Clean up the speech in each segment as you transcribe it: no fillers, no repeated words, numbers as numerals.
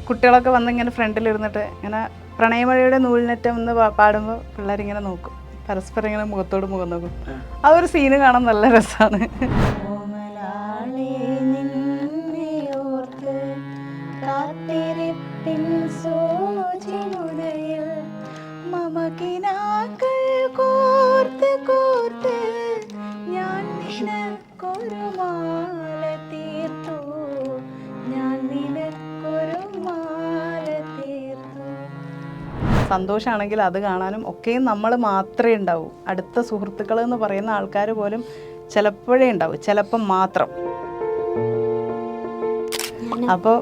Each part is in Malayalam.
കുട്ടികളൊക്കെ വന്ന് ഇങ്ങനെ ഫ്രണ്ടിലിരുന്നിട്ട് ഇങ്ങനെ പ്രണയമഴയുടെ നൂലിനറ്റം എന്ന് പാടുമ്പോൾ പിള്ളേരിങ്ങനെ നോക്കും, പരസ്പരം ഇങ്ങനെ മുഖത്തോട് മുഖം നോക്കും. ആ ഒരു സീന് കാണാൻ നല്ല രസമാണ്. സന്തോഷമാണെങ്കിൽ അത് കാണാനും ഒക്കെയും നമ്മൾ മാത്രമേ ഉണ്ടാവൂ. അടുത്ത സുഹൃത്തുക്കൾ എന്ന് പറയുന്ന ആൾക്കാർ പോലും ചിലപ്പോഴേ ഉണ്ടാവും, ചിലപ്പം മാത്രം. അപ്പോൾ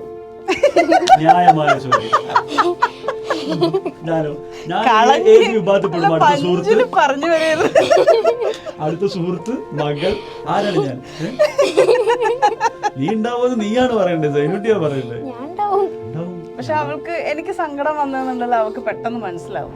പറഞ്ഞു വരുന്നത് അടുത്ത സുഹൃത്ത് മകൾ ആരാണ്? ഞാൻ നീ ഉണ്ടാവുമെന്ന് നീയാണ് പറയണ്ടത്, സൈനുട്ടിയാ പറയണ്ടേ. പക്ഷെ അവൾക്ക് എനിക്ക് സങ്കടം വന്നതെന്നുണ്ടല്ലോ, അവൾക്ക് പെട്ടെന്ന് മനസ്സിലാവും.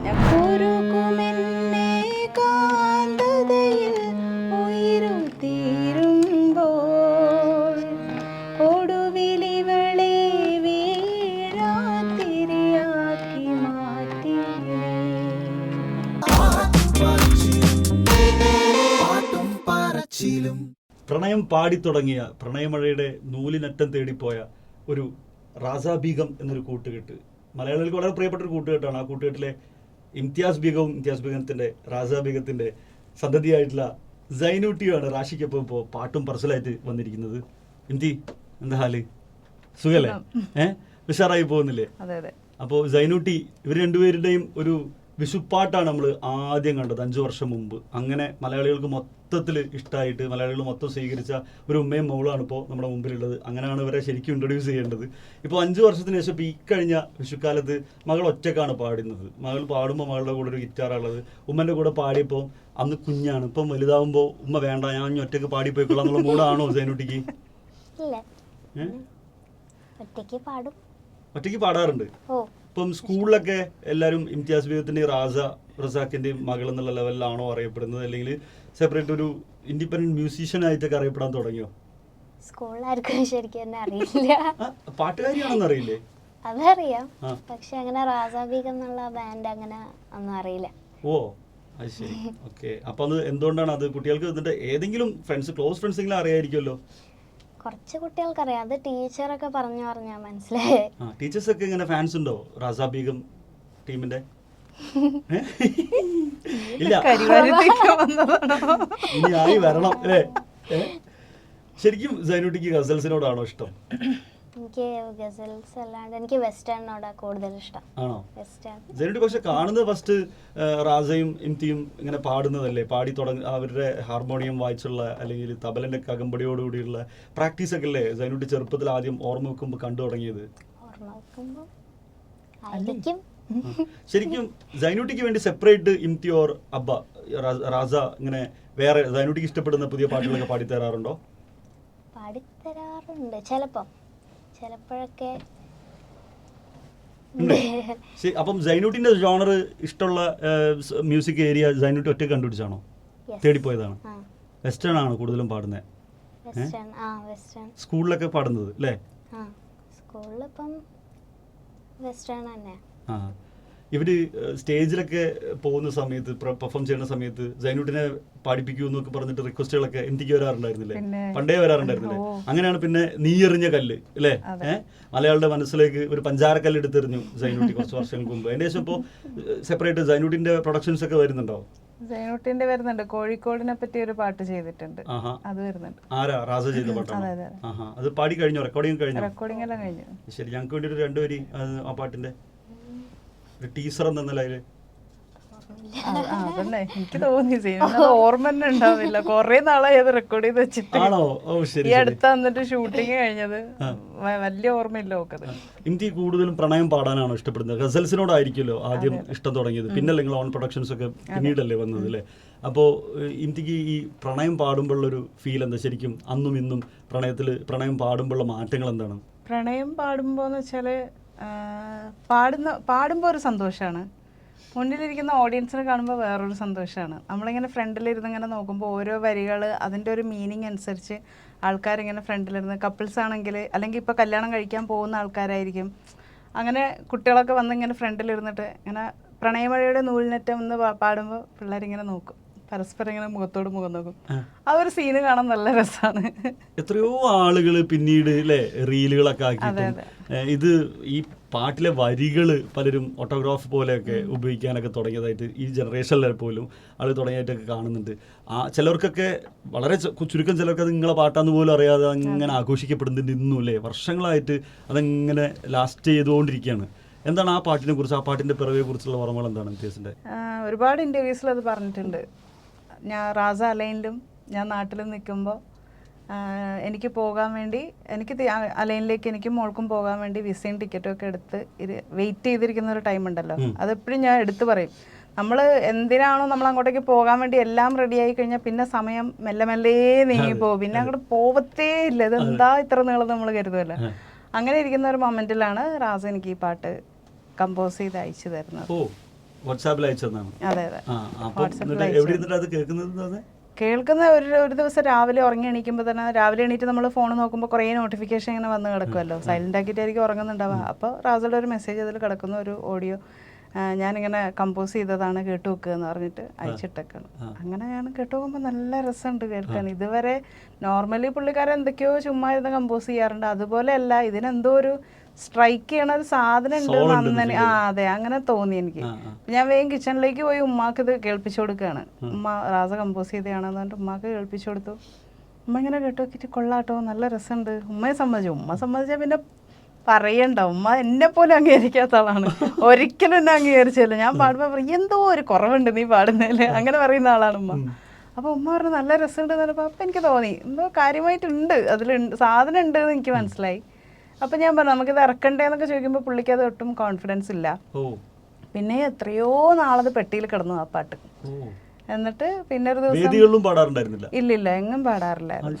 പ്രണയം പാടിത്തുടങ്ങിയ, പ്രണയമഴയുടെ നൂലിനറ്റം തേടിപ്പോയ ഒരു റാസ ബീഗം എന്നൊരു കൂട്ടുകെട്ട് മലയാളികൾക്ക് വളരെ പ്രിയപ്പെട്ട ഒരു കൂട്ടുകെട്ടാണ്. ആ കൂട്ടുകെട്ടിലെ ഇംതിയാസ് ബീഗവും ഇംതിയാസ് ബീഗത്തിന്റെ റാസ ബീഗത്തിന്റെ സന്തതിയായിട്ടുള്ള സൈനുട്ടിയുമാണ് റാഷിക്കൊപ്പം ഇപ്പോൾ പാട്ടും പറസലായിട്ട് വന്നിരിക്കുന്നത്. ഇംതി, എന്താ ഹാല്? സുഖല്ലേ? ഉഷാറായി പോകുന്നില്ലേ? അപ്പോൾ സൈനുട്ടി, ഇവർ രണ്ടുപേരുടെയും ഒരു വിഷുപ്പാട്ടാണ് നമ്മൾ ആദ്യം കണ്ടത് 5 വർഷം മുമ്പ്. അങ്ങനെ മലയാളികൾക്ക് മൊത്തത്തിൽ ഇഷ്ടമായിട്ട് മലയാളികൾ മൊത്തം സ്വീകരിച്ച ഒരു ഉമ്മയും മൗളാണ് ഇപ്പോൾ നമ്മുടെ മുമ്പിലുള്ളത്. അങ്ങനെയാണ് ഇവരെ ശരിക്കും ഇൻട്രൊഡ്യൂസ് ചെയ്യേണ്ടത്. ഇപ്പോൾ 5 വർഷത്തിന് ശേഷം ഇപ്പോൾ ഈ കഴിഞ്ഞ വിഷുക്കാലത്ത് മകൾ ഒറ്റക്കാണ് പാടുന്നത്. മകൾ പാടുമ്പോൾ മകളുടെ കൂടെ ഒരു ഗിറ്റാറുള്ളത്. ഉമ്മൻ്റെ കൂടെ പാടിയപ്പോൾ അന്ന് കുഞ്ഞാണ്. ഇപ്പം വലുതാവുമ്പോൾ ഉമ്മ വേണ്ട, ഞാൻ ഒറ്റയ്ക്ക് പാടിപ്പോയിക്കൊള്ളാം എന്നുള്ള മൂടാണോ സൈനുട്ടിക്ക്? ഒറ്റയ്ക്ക് പാടാറുണ്ട്. ഇപ്പം സ്കൂളിലൊക്കെ എല്ലാവരും ഇംതിയാസ് ബീഗത്തിൻ്റെയും റസാഖിൻ്റെയും മകൾ എന്നുള്ള ലെവലിലാണോ അറിയപ്പെടുന്നത്, അല്ലെങ്കിൽ സെപ്പറേറ്റ് ഒരു ഇൻഡിപെൻഡന്റ് മ്യൂസീഷ്യൻ ആയിട്ടൊക്കെ അറിയപ്പെടാൻ തുടങ്ങിയോ? സ്കൂളിലാർക്കും ശരിക്കും എന്നെ അറിയില്ല. പാട്ടുകാരിയാണെന്ന് അറിയില്ലേ? അതറിയാം, പക്ഷെ അങ്ങനെ റാസ ബീഗം എന്നുള്ള ബാൻഡ് അങ്ങനെ ഒന്നും അറിയില്ല. ഓ, അത് ശരി. ഓക്കെ. അപ്പൊ അത് എന്തുകൊണ്ടാണ് അത് കുട്ടികൾക്ക് ഇതിന്റെ ഏതെങ്കിലും ഫ്രണ്ട്സ്, ക്ലോസ് ഫ്രണ്ട്സ് എങ്കിലും അറിയായിരിക്കുമല്ലോ? കുറച്ച് കുട്ടികൾക്കറിയാം, അത് ടീച്ചറൊക്കെ പറഞ്ഞാ മനസ്സിലായേ. ടീച്ചേഴ്സ് ഒക്കെ ഇങ്ങനെ ഫാൻസ് ഉണ്ടോ റാസ ബീഗം ടീമിന്റെ? ഇല്ല, ഇനി ആയി വരണം അല്ലേ? ശരിക്കും സൈനുട്ടിക്ക് ഗസൽസിനോടാണോ ഇഷ്ടം? എനിക്ക് ഗസൽസ് അല്ലാണ്ട് എനിക്ക് വെസ്റ്റേണിനോടാ കൂടുതൽ ഇഷ്ടം. ആണോ? വെസ്റ്റേൺ. സൈനുട്ടി പക്ഷെ കാണുന്നത് ഫസ്റ്റ് റാസയും ഇംതിയും ഇങ്ങനെ പാടുന്നതല്ലേ, പാടി തുടങ്ങി അവരുടെ ഹാർമോണിയം വായിച്ചുള്ള അല്ലെങ്കിൽ തബലന്റെ കകമ്പടിയോടുകൂടിയുള്ള പ്രാക്ടീസ് ഒക്കെ അല്ലേ സൈനുട്ടി ചെറുപ്പത്തിൽ ആദ്യം ഓർമ്മ വെക്കുമ്പോൾ കണ്ടു തുടങ്ങിയത്? ശരിക്കും സൈനുട്ടിക്ക് വേണ്ടി സെപ്പറേറ്റ് ഇംതി ഓർ അബ്ബ റാസ ഇങ്ങനെ വേറെ സൈനുട്ടിക്ക് ഇഷ്ടപ്പെടുന്ന പുതിയ പാട്ടുകളൊക്കെ പാടിത്തരാറുണ്ടോ? പാടിത്തരാറുണ്ട് ചിലപ്പോഴൊക്കെ. അപ്പം സൈനുട്ടിന്റെ ജോണർ ഇഷ്ടമുള്ള മ്യൂസിക് ഏരിയ സൈനുട്ടി ഒറ്റ കണ്ടുപിടിച്ചാണോ, തേടിപ്പോയതാണ്? വെസ്റ്റേൺ ആണ് കൂടുതലും പാടുന്നത്. സ്കൂളിലൊക്കെ പാടുന്നത് അല്ലേ? സ്കൂളിലിപ്പം വെസ്റ്റേൺ തന്നെ. ഇവര് സ്റ്റേജിലൊക്കെ പോകുന്ന സമയത്ത്, പെർഫോം ചെയ്യുന്ന സമയത്ത് സൈനുട്ടിനെ പാടിപ്പിക്കൂ എന്നൊക്കെ പറഞ്ഞിട്ട് റിക്വസ്റ്റുകളൊക്കെ എനിക്ക് വരാറുണ്ടായിരുന്നില്ലേ? പണ്ടേ വരാറുണ്ടായിരുന്നില്ലേ? അങ്ങനെയാണ് പിന്നെ നീ എറിഞ്ഞ കല്ല് അല്ലേ, മലയാളിയുടെ മനസ്സിലേക്ക് ഒരു പഞ്ചാരക്കല്ല് എടുത്തെറിഞ്ഞു സൈനുട്ടി കുറച്ച് വർഷങ്ങൾക്ക് മുമ്പ്. അതിന്റെ ശേഷം ഇപ്പോൾ സെപ്പറേറ്റ് സൈനുട്ടിന്റെ പ്രൊഡക്ഷൻസ് ഒക്കെ വരുന്നുണ്ടോ? സൈനുട്ടിന്റെ വരുന്നുണ്ട്. കോഴിക്കോടിനെ പറ്റി ഒരു പാട്ട് ചെയ്തിട്ടുണ്ട്, അത് വരുന്നുണ്ട്. ആരാ? റാസ ചെയ്ത പാട്ടാണ്. അത് പാടി കഴിഞ്ഞോ? റെക്കോർഡിംഗ് കഴിഞ്ഞോ? റെക്കോർഡിംഗ് എല്ലാം കഴിഞ്ഞു. ശരി, ഞങ്ങൾക്ക് വേണ്ടി ഒരു 2 വരി ആ പാട്ടിന്റെ ടീസർ എന്നല്ലേ? എനിക്ക് തോന്നി ഓർമ്മ തന്നെ ഉണ്ടാവില്ല, കൊറേ നാളായി അത് റെക്കോർഡ് ചെയ്ത് വെച്ചിട്ട്. ഈ അടുത്ത് വന്നിട്ട് ഷൂട്ടിങ് കഴിഞ്ഞത്, വലിയ ഓർമ്മയില്ല നോക്കത്. എനിക്ക് കൂടുതലും പ്രണയം പാടാനാണോ ഇഷ്ടപ്പെടുന്നത്? ഗസൽസിനോടായിരിക്കുമല്ലോ ആദ്യം ഇഷ്ടം തുടങ്ങിയത്, പിന്നെ നിങ്ങൾ ഓൺ പ്രൊഡക്ഷൻസ് ഒക്കെ പിന്നീടല്ലേ വന്നത് അല്ലേ? അപ്പോൾ എനിക്ക് ഈ പ്രണയം പാടുമ്പോഴുള്ളൊരു ഫീൽ എന്താ ശരിക്കും? അന്നും ഇന്നും പ്രണയം പാടുമ്പോഴുള്ള മാറ്റങ്ങൾ എന്താണ്? പ്രണയം പാടുമ്പോന്ന് വെച്ചാല് പാടുമ്പോൾ ഒരു സന്തോഷമാണ്, മുന്നിലിരിക്കുന്ന ഓഡിയൻസിനെ കാണുമ്പോൾ വേറൊരു സന്തോഷമാണ്. നമ്മളിങ്ങനെ ഫ്രണ്ടിലിരുന്ന് ഇങ്ങനെ നോക്കുമ്പോൾ ഓരോ വരികൾ അതിൻ്റെ ഒരു മീനിങ് അനുസരിച്ച് ആൾക്കാരിങ്ങനെ ഫ്രണ്ടിലിരുന്ന്, കപ്പിൾസ് ആണെങ്കിൽ അല്ലെങ്കിൽ ഇപ്പോൾ കല്യാണം കഴിക്കാൻ പോകുന്ന ആൾക്കാരായിരിക്കും, അങ്ങനെ കുട്ടികളൊക്കെ വന്ന് ഇങ്ങനെ ഫ്രണ്ടിലിരുന്നിട്ട് ഇങ്ങനെ പ്രണയമഴയുടെ നൂലിനറ്റം എന്ന് പാടുമ്പോൾ പിള്ളേരിങ്ങനെ നോക്കും, പരസ്പരം ഇങ്ങനെ മുഖത്തോട് മുഖം നോക്കും. ആ ഒരു സീന് കാണാൻ നല്ല രസമാണ്. എത്രയോ ആളുകൾ പിന്നീട് അല്ലേ റീലുകളൊക്കെ ആക്കിയിട്ട് ഇത് ഈ പാട്ടിലെ വരികൾ പലരും ഓട്ടോഗ്രാഫ് പോലെയൊക്കെ ഉപയോഗിക്കാനൊക്കെ തുടങ്ങിയതായിട്ട് ഈ ജനറേഷനിൽ പോലും ആൾ തുടങ്ങിയായിട്ടൊക്കെ കാണുന്നുണ്ട്. ചിലർക്കൊക്കെ വളരെ ചുരുക്കം ചിലർക്ക് അത് നിങ്ങളെ പാട്ടാന്ന് പോലും അറിയാതെ അങ്ങനെ ആഘോഷിക്കപ്പെടുന്നുണ്ട് ഇന്നും അല്ലേ, വർഷങ്ങളായിട്ട് അതങ്ങനെ ലാസ്റ്റ് ചെയ്തുകൊണ്ടിരിക്കുകയാണ്. എന്താണ് ആ പാട്ടിനെ കുറിച്ച്, ആ പാട്ടിന്റെ പിറവിയെ കുറിച്ചുള്ള ഓർമ്മകൾ എന്താണ് ഇംതിയാസിന്റെ? ഒരുപാട് ഇന്റർവ്യൂസിൽ അത് പറഞ്ഞിട്ടുണ്ട്. ഞാൻ റാസ അലൈനിലും ഞാൻ നാട്ടിലും നിൽക്കുമ്പോൾ എനിക്ക് പോകാൻ വേണ്ടി അലൈനിലേക്ക് എനിക്കും മോൾക്കും പോകാൻ വേണ്ടി വിസയും ടിക്കറ്റും ഒക്കെ എടുത്ത് വെയിറ്റ് ചെയ്തിരിക്കുന്ന ഒരു ടൈം ഉണ്ടല്ലോ, അതെപ്പോഴും ഞാൻ എടുത്തു പറയും. നമ്മൾ എന്തിനാണോ നമ്മൾ അങ്ങോട്ടേക്ക് പോകാൻ വേണ്ടി എല്ലാം റെഡി ആയി കഴിഞ്ഞാൽ പിന്നെ സമയം മെല്ലെ മെല്ലെ നീങ്ങിപ്പോകും, പിന്നെ അങ്ങോട്ട് പോവത്തേ ഇല്ല. ഇത് എന്താ ഇത്ര നീളം നമ്മൾ കരുതുമല്ലോ. അങ്ങനെ ഇരിക്കുന്ന ഒരു മൊമെന്റിലാണ് റാസ എനിക്ക് ഈ പാട്ട് കമ്പോസ് ചെയ്ത് അയച്ചു തരുന്നത്. അതെ അതെ. കേൾക്കുന്ന ഒരു ദിവസം രാവിലെ ഉറങ്ങി എണീക്കുമ്പോൾ തന്നെ, രാവിലെ എണീറ്റ് നമ്മൾ ഫോൺ നോക്കുമ്പോൾ കുറേ നോട്ടിഫിക്കേഷൻ ഇങ്ങനെ വന്ന് കിടക്കുമല്ലോ, സൈലന്റ് ആക്കിയിട്ടായിരിക്കും ഉറങ്ങുന്നുണ്ടാവുക. അപ്പോൾ റാസയുടെ ഒരു മെസ്സേജ് അതിൽ കിടക്കുന്ന ഒരു ഓഡിയോ ഞാനിങ്ങനെ കമ്പോസ് ചെയ്തതാണ്, കേട്ടു വെക്കുക എന്ന് പറഞ്ഞിട്ട് അയച്ചിട്ടേക്കാണ്. അങ്ങനെ ഞാൻ കേട്ടു നോക്കുമ്പോൾ നല്ല രസമുണ്ട് കേൾക്കാൻ. ഇതുവരെ നോർമലി പുള്ളിക്കാരൻ എന്തൊക്കെയോ ചുമ്മാ ഇരുന്ന് കമ്പോസ് ചെയ്യാറുണ്ട്, അതുപോലെ അല്ല, ഇതിനെന്തോ ഒരു സ്ട്രൈക്ക് ചെയ്യണ ഒരു സാധനം ഉണ്ട് നന്ദന്. അതെ, അങ്ങനെ തോന്നി എനിക്ക്. ഞാൻ വേഗം കിച്ചണിലേക്ക് പോയി ഉമ്മാക്ക് ഇത് കേൾപ്പിച്ചു കൊടുക്കുകയാണ്. ഉമ്മ റാസ കമ്പോസ് ചെയ്തതാണെന്ന് പറഞ്ഞിട്ട് ഉമ്മാക്ക് കേൾപ്പിച്ചു കൊടുത്തു. ഉമ്മ ഇങ്ങനെ കേട്ടു നോക്കിയിട്ട് കൊള്ളാട്ടോ, നല്ല രസമുണ്ട്. ഉമ്മയെ സമ്മതിച്ചു. ഉമ്മ സമ്മതിച്ചാൽ പിന്നെ പറയണ്ട, ഉമ്മ എന്നെ പോലും അംഗീകരിക്കാത്ത ആളാണ്. ഒരിക്കലും എന്നെ അംഗീകരിച്ചില്ല. ഞാൻ പാടുമ്പോൾ പറയും എന്തോ ഒരു കുറവുണ്ട് നീ പാടുന്നതിൽ, അങ്ങനെ പറയുന്ന ആളാണ് ഉമ്മ. അപ്പോൾ ഉമ്മ പറഞ്ഞു നല്ല രസമുണ്ട് എന്ന് പറഞ്ഞപ്പോൾ അപ്പം എനിക്ക് തോന്നി എന്തോ കാര്യമായിട്ടുണ്ട്, അതിൽ സാധനം ഉണ്ട് എന്ന് എനിക്ക് മനസ്സിലായി. അപ്പം ഞാൻ പറഞ്ഞു നമുക്കിത് ഇറക്കണ്ടേന്നൊക്കെ ചോദിക്കുമ്പോൾ പുള്ളിക്ക് അത് ഒട്ടും കോൺഫിഡൻസ് ഇല്ല. പിന്നെ എത്രയോ നാളത് പെട്ടിയിൽ കിടന്നു ആ പാട്ട്. എന്നിട്ട് പിന്നെ ഒരു ദിവസം ഇല്ലില്ല, എങ്ങും പാടാറില്ലായിരുന്നു.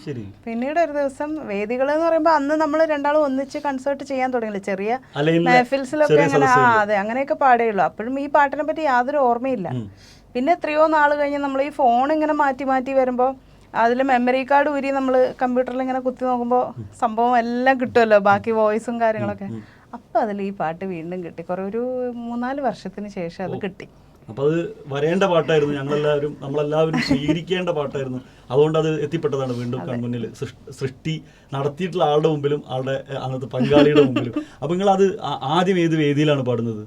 പിന്നീട് ഒരു ദിവസം വേദികൾ എന്ന് പറയുമ്പോൾ അന്ന് നമ്മൾ രണ്ടാളും ഒന്നിച്ച് കൺസേർട്ട് ചെയ്യാൻ തുടങ്ങിയില്ല, ചെറിയ മെഹഫിൽസിലൊക്കെ അങ്ങനെ. അതെ, അങ്ങനെയൊക്കെ പാടേയുള്ളൂ. അപ്പോഴും ഈ പാട്ടിനെ പറ്റി യാതൊരു ഓർമ്മയില്ല. പിന്നെ എത്രയോ നാൾ കഴിഞ്ഞ് നമ്മൾ ഈ ഫോൺ ഇങ്ങനെ മാറ്റി മാറ്റി വരുമ്പോൾ അതിൽ മെമ്മറി കാർഡ് ഊരി നമ്മൾ കമ്പ്യൂട്ടറിൽ ഇങ്ങനെ കുത്തി നോക്കുമ്പോൾ സംഭവം എല്ലാം കിട്ടുമല്ലോ, ബാക്കി വോയിസും കാര്യങ്ങളൊക്കെ. അപ്പം അതിൽ ഈ പാട്ട് വീണ്ടും കിട്ടി. കുറേ ഒരു 3-4 വർഷത്തിന് ശേഷം അത് കിട്ടി. അപ്പോൾ അത് വരേണ്ട പാട്ടായിരുന്നു, നമ്മളെല്ലാവരും സ്വീകരിക്കേണ്ട പാട്ടായിരുന്നു. അതുകൊണ്ട് അത് എത്തിപ്പെട്ടതാണ് വീണ്ടും കൺമുന്നിൽ. സൃഷ്ടി നടത്തിയിട്ടുള്ള ആളുടെ മുമ്പിലും ആളുടെ അന്നത്തെ പങ്കാളിയുടെ മുമ്പിലും. അപ്പോൾ നിങ്ങൾ അത് ആദ്യം ഏത് വേദിയിലാണ് പാടുന്നത്?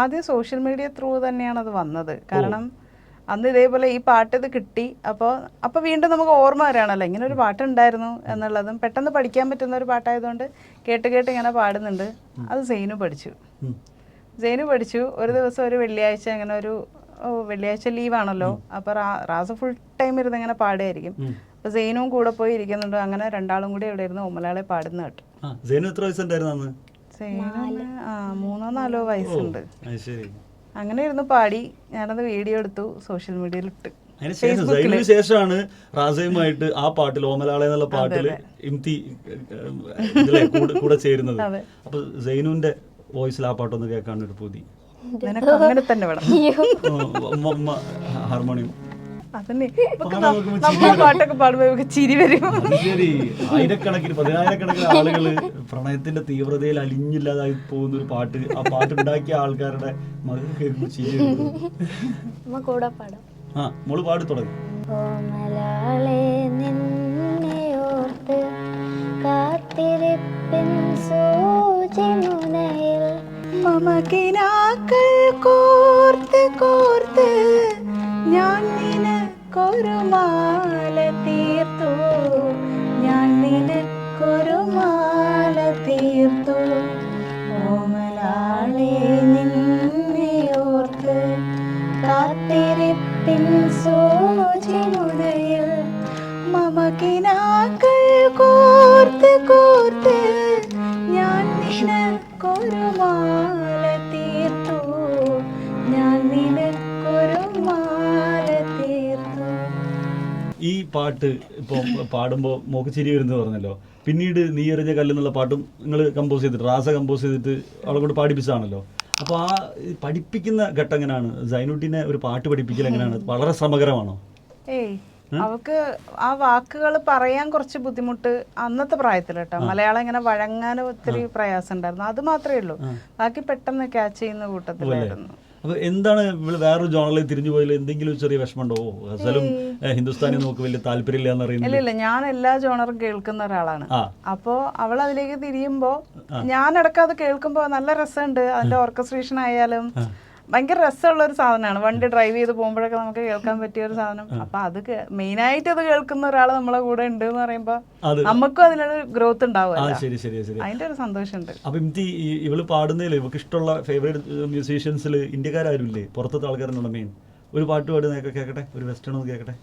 ആദ്യം സോഷ്യൽ മീഡിയ ത്രൂ തന്നെയാണ് അത് വന്നത്. കാരണം അന്ന് ഇതേപോലെ ഈ പാട്ട് ഇത് കിട്ടി. അപ്പോൾ വീണ്ടും നമുക്ക് ഓർമ്മ വരികയാണല്ലോ ഇങ്ങനെ ഒരു പാട്ടുണ്ടായിരുന്നു എന്നുള്ളതും. പെട്ടെന്ന് പഠിക്കാൻ പറ്റുന്ന ഒരു പാട്ടായതുകൊണ്ട് കേട്ട് കേട്ട് ഇങ്ങനെ പാടുന്നുണ്ട്. അത് സെയിനു പഠിച്ചു. ഒരു ദിവസം ഒരു വെള്ളിയാഴ്ച അങ്ങനെ വെള്ളിയാഴ്ച ലീവാണല്ലോ, അപ്പോൾ റാസ ഫുൾ ടൈം ഇരുന്ന് ഇങ്ങനെ പാടുമായിരിക്കും. അപ്പോൾ സെയിനും കൂടെ പോയി ഇരിക്കുന്നുണ്ട്. അങ്ങനെ രണ്ടാളും കൂടി ഇവിടെ ഇരുന്ന് ഓമലാളെ പാടുന്ന കേട്ടു. സെയിനു എത്ര വയസ്സുണ്ടായിരുന്നു? സെയിനു 3-4 വയസ്സുണ്ട്. അങ്ങനെ ഇരുന്ന് പാടി. ഞാനത് വീഡിയോ എടുത്തു, സോഷ്യൽ മീഡിയയിൽ ഇട്ട്. ശേഷമാണ് റാസയുമായിട്ട് ആ പാട്ടിൽ ഓമലാളെ എന്നുള്ള പാട്ടിൽ ഇംതി കൂടെ ചേരുന്നത്. അപ്പൊ സൈനുവിന്റെ വോയിസിൽ ആ പാട്ടൊന്ന് കേൾക്കാൻ ഒരു പൂതി. അങ്ങനെ തന്നെ വേണം ഹാർമോണിയം. പാട്ടൊക്കെ പാടുമ്പോ ചിരി വരും. ശരി, ആയിരക്കണക്കിന് 10,000-കണക്കിന് ആളുകൾ പ്രണയത്തിന്റെ തീവ്രതയിൽ അലിഞ്ഞില്ലാതായി പോകുന്ന ഒരു പാട്ട്, ആ പാട്ടുണ്ടാക്കിയ ആൾക്കാരുടെ മകൾ കേൾക്കുമ്പോൾ ചിരി വരും. മോള് പാടി തുടങ്ങി. ഞാൻ നിനക്കൊരു മാല തീർത്തു, ഞാൻ നിനക്കൊരു മാല തീർത്തു, ഓമലാളെ നിന്നെയോർത്ത് കാത്തിരിപ്പിൻ സൂചിമുനയിൽ മമകിനാക്കൾ കോർത്ത് കോർത്ത് ഞാൻ നിനക്കൊരു മാല തീർത്തു, ഞാൻ നിനക്കൊരു മാല തീർത്തു. ഈ പാട്ട് ഇപ്പോൾ പാടുമ്പോൾ മോക്ക് ചിരി വരുന്നത് പറഞ്ഞല്ലോ. പിന്നീട് നീ എറിഞ്ഞ കല്ലെന്നുള്ള പാട്ടും നിങ്ങൾ കമ്പോസ് ചെയ്തിട്ട്, റാസ കമ്പോസ് ചെയ്തിട്ട് അവളെ കൊണ്ട് പാടിപ്പിച്ചതാണല്ലോ. അപ്പോൾ ആ പഠിപ്പിക്കുന്ന ഘട്ടം എങ്ങനെയാണ്? സൈനുട്ടിനെ ഒരു പാട്ട് പഠിപ്പിക്കൽ എങ്ങനെയാണ്? വളരെ ശ്രമകരമാണോ? അവൾക്ക് ആ വാക്കുകൾ പറയാൻ കുറച്ച് ബുദ്ധിമുട്ട് അന്നത്തെ പ്രായത്തിൽ കേട്ടോ. മലയാളം ഇങ്ങനെ വഴങ്ങാൻ ഒത്തിരി പ്രയാസം ഉണ്ടായിരുന്നു. അത് മാത്രമേ ഉള്ളൂ. ബാക്കി പെട്ടെന്ന് ക്യാച്ച് ചെയ്യുന്ന കൂട്ടത്തിലായിരുന്നു. അപ്പൊ എന്താണ് ഇവള് വേറൊരു ജോണറിൽ തിരിഞ്ഞു പോയാൽ എന്തെങ്കിലും ചെറിയ വിഷമമുണ്ടോ? ഗസലും ഹിന്ദുസ്ഥാനി നമുക്ക് വലിയ താല്പര്യമില്ല എന്ന് അറിയുന്നത്? ഇല്ല, ഞാൻ എല്ലാ ജോണറും കേൾക്കുന്ന ഒരാളാണ്. അപ്പോ അവൾ അതിലേക്ക് തിരിയുമ്പോ ഞാനടക്കം അത് കേൾക്കുമ്പോ നല്ല രസമുണ്ട്. അതിന്റെ ഓർക്കസ്ട്രേഷൻ ആയാലും ഭയങ്കര രസമുള്ള ഒരു സാധനമാണ്. വണ്ടി ഡ്രൈവ് ചെയ്ത് പോകുമ്പോഴൊക്കെ നമുക്ക് കേൾക്കാൻ പറ്റിയ ഒരു സാധനം. അപ്പൊ അത് മെയിനായിട്ട് അത് കേൾക്കുന്ന ഒരാൾ നമ്മളെ കൂടെ ഉണ്ട് എന്ന് പറയുമ്പോ നമുക്കും അതിനൊരു ഗ്രോത്ത് ഉണ്ടാവുമല്ലോ. അതിന്റെ ഒരു സന്തോഷമുണ്ട്. അപ്പൊ ഇവള് പാടുന്നതിൽ ഇവർക്ക് ഇഷ്ടമുള്ള ഫേവറേറ്റ് മ്യൂസീഷ്യൻസിൽ ഇന്ത്യക്കാരും ഇല്ലേ? പുറത്തത്തെ ആൾക്കാരുണ്ടോ? മെയിൻ ഒരു പാട്ട് പാടുന്നതൊക്കെ കേൾക്കട്ടെ, ഒരു വെസ്റ്റേൺ ഒന്ന് കേൾക്കട്ടെ.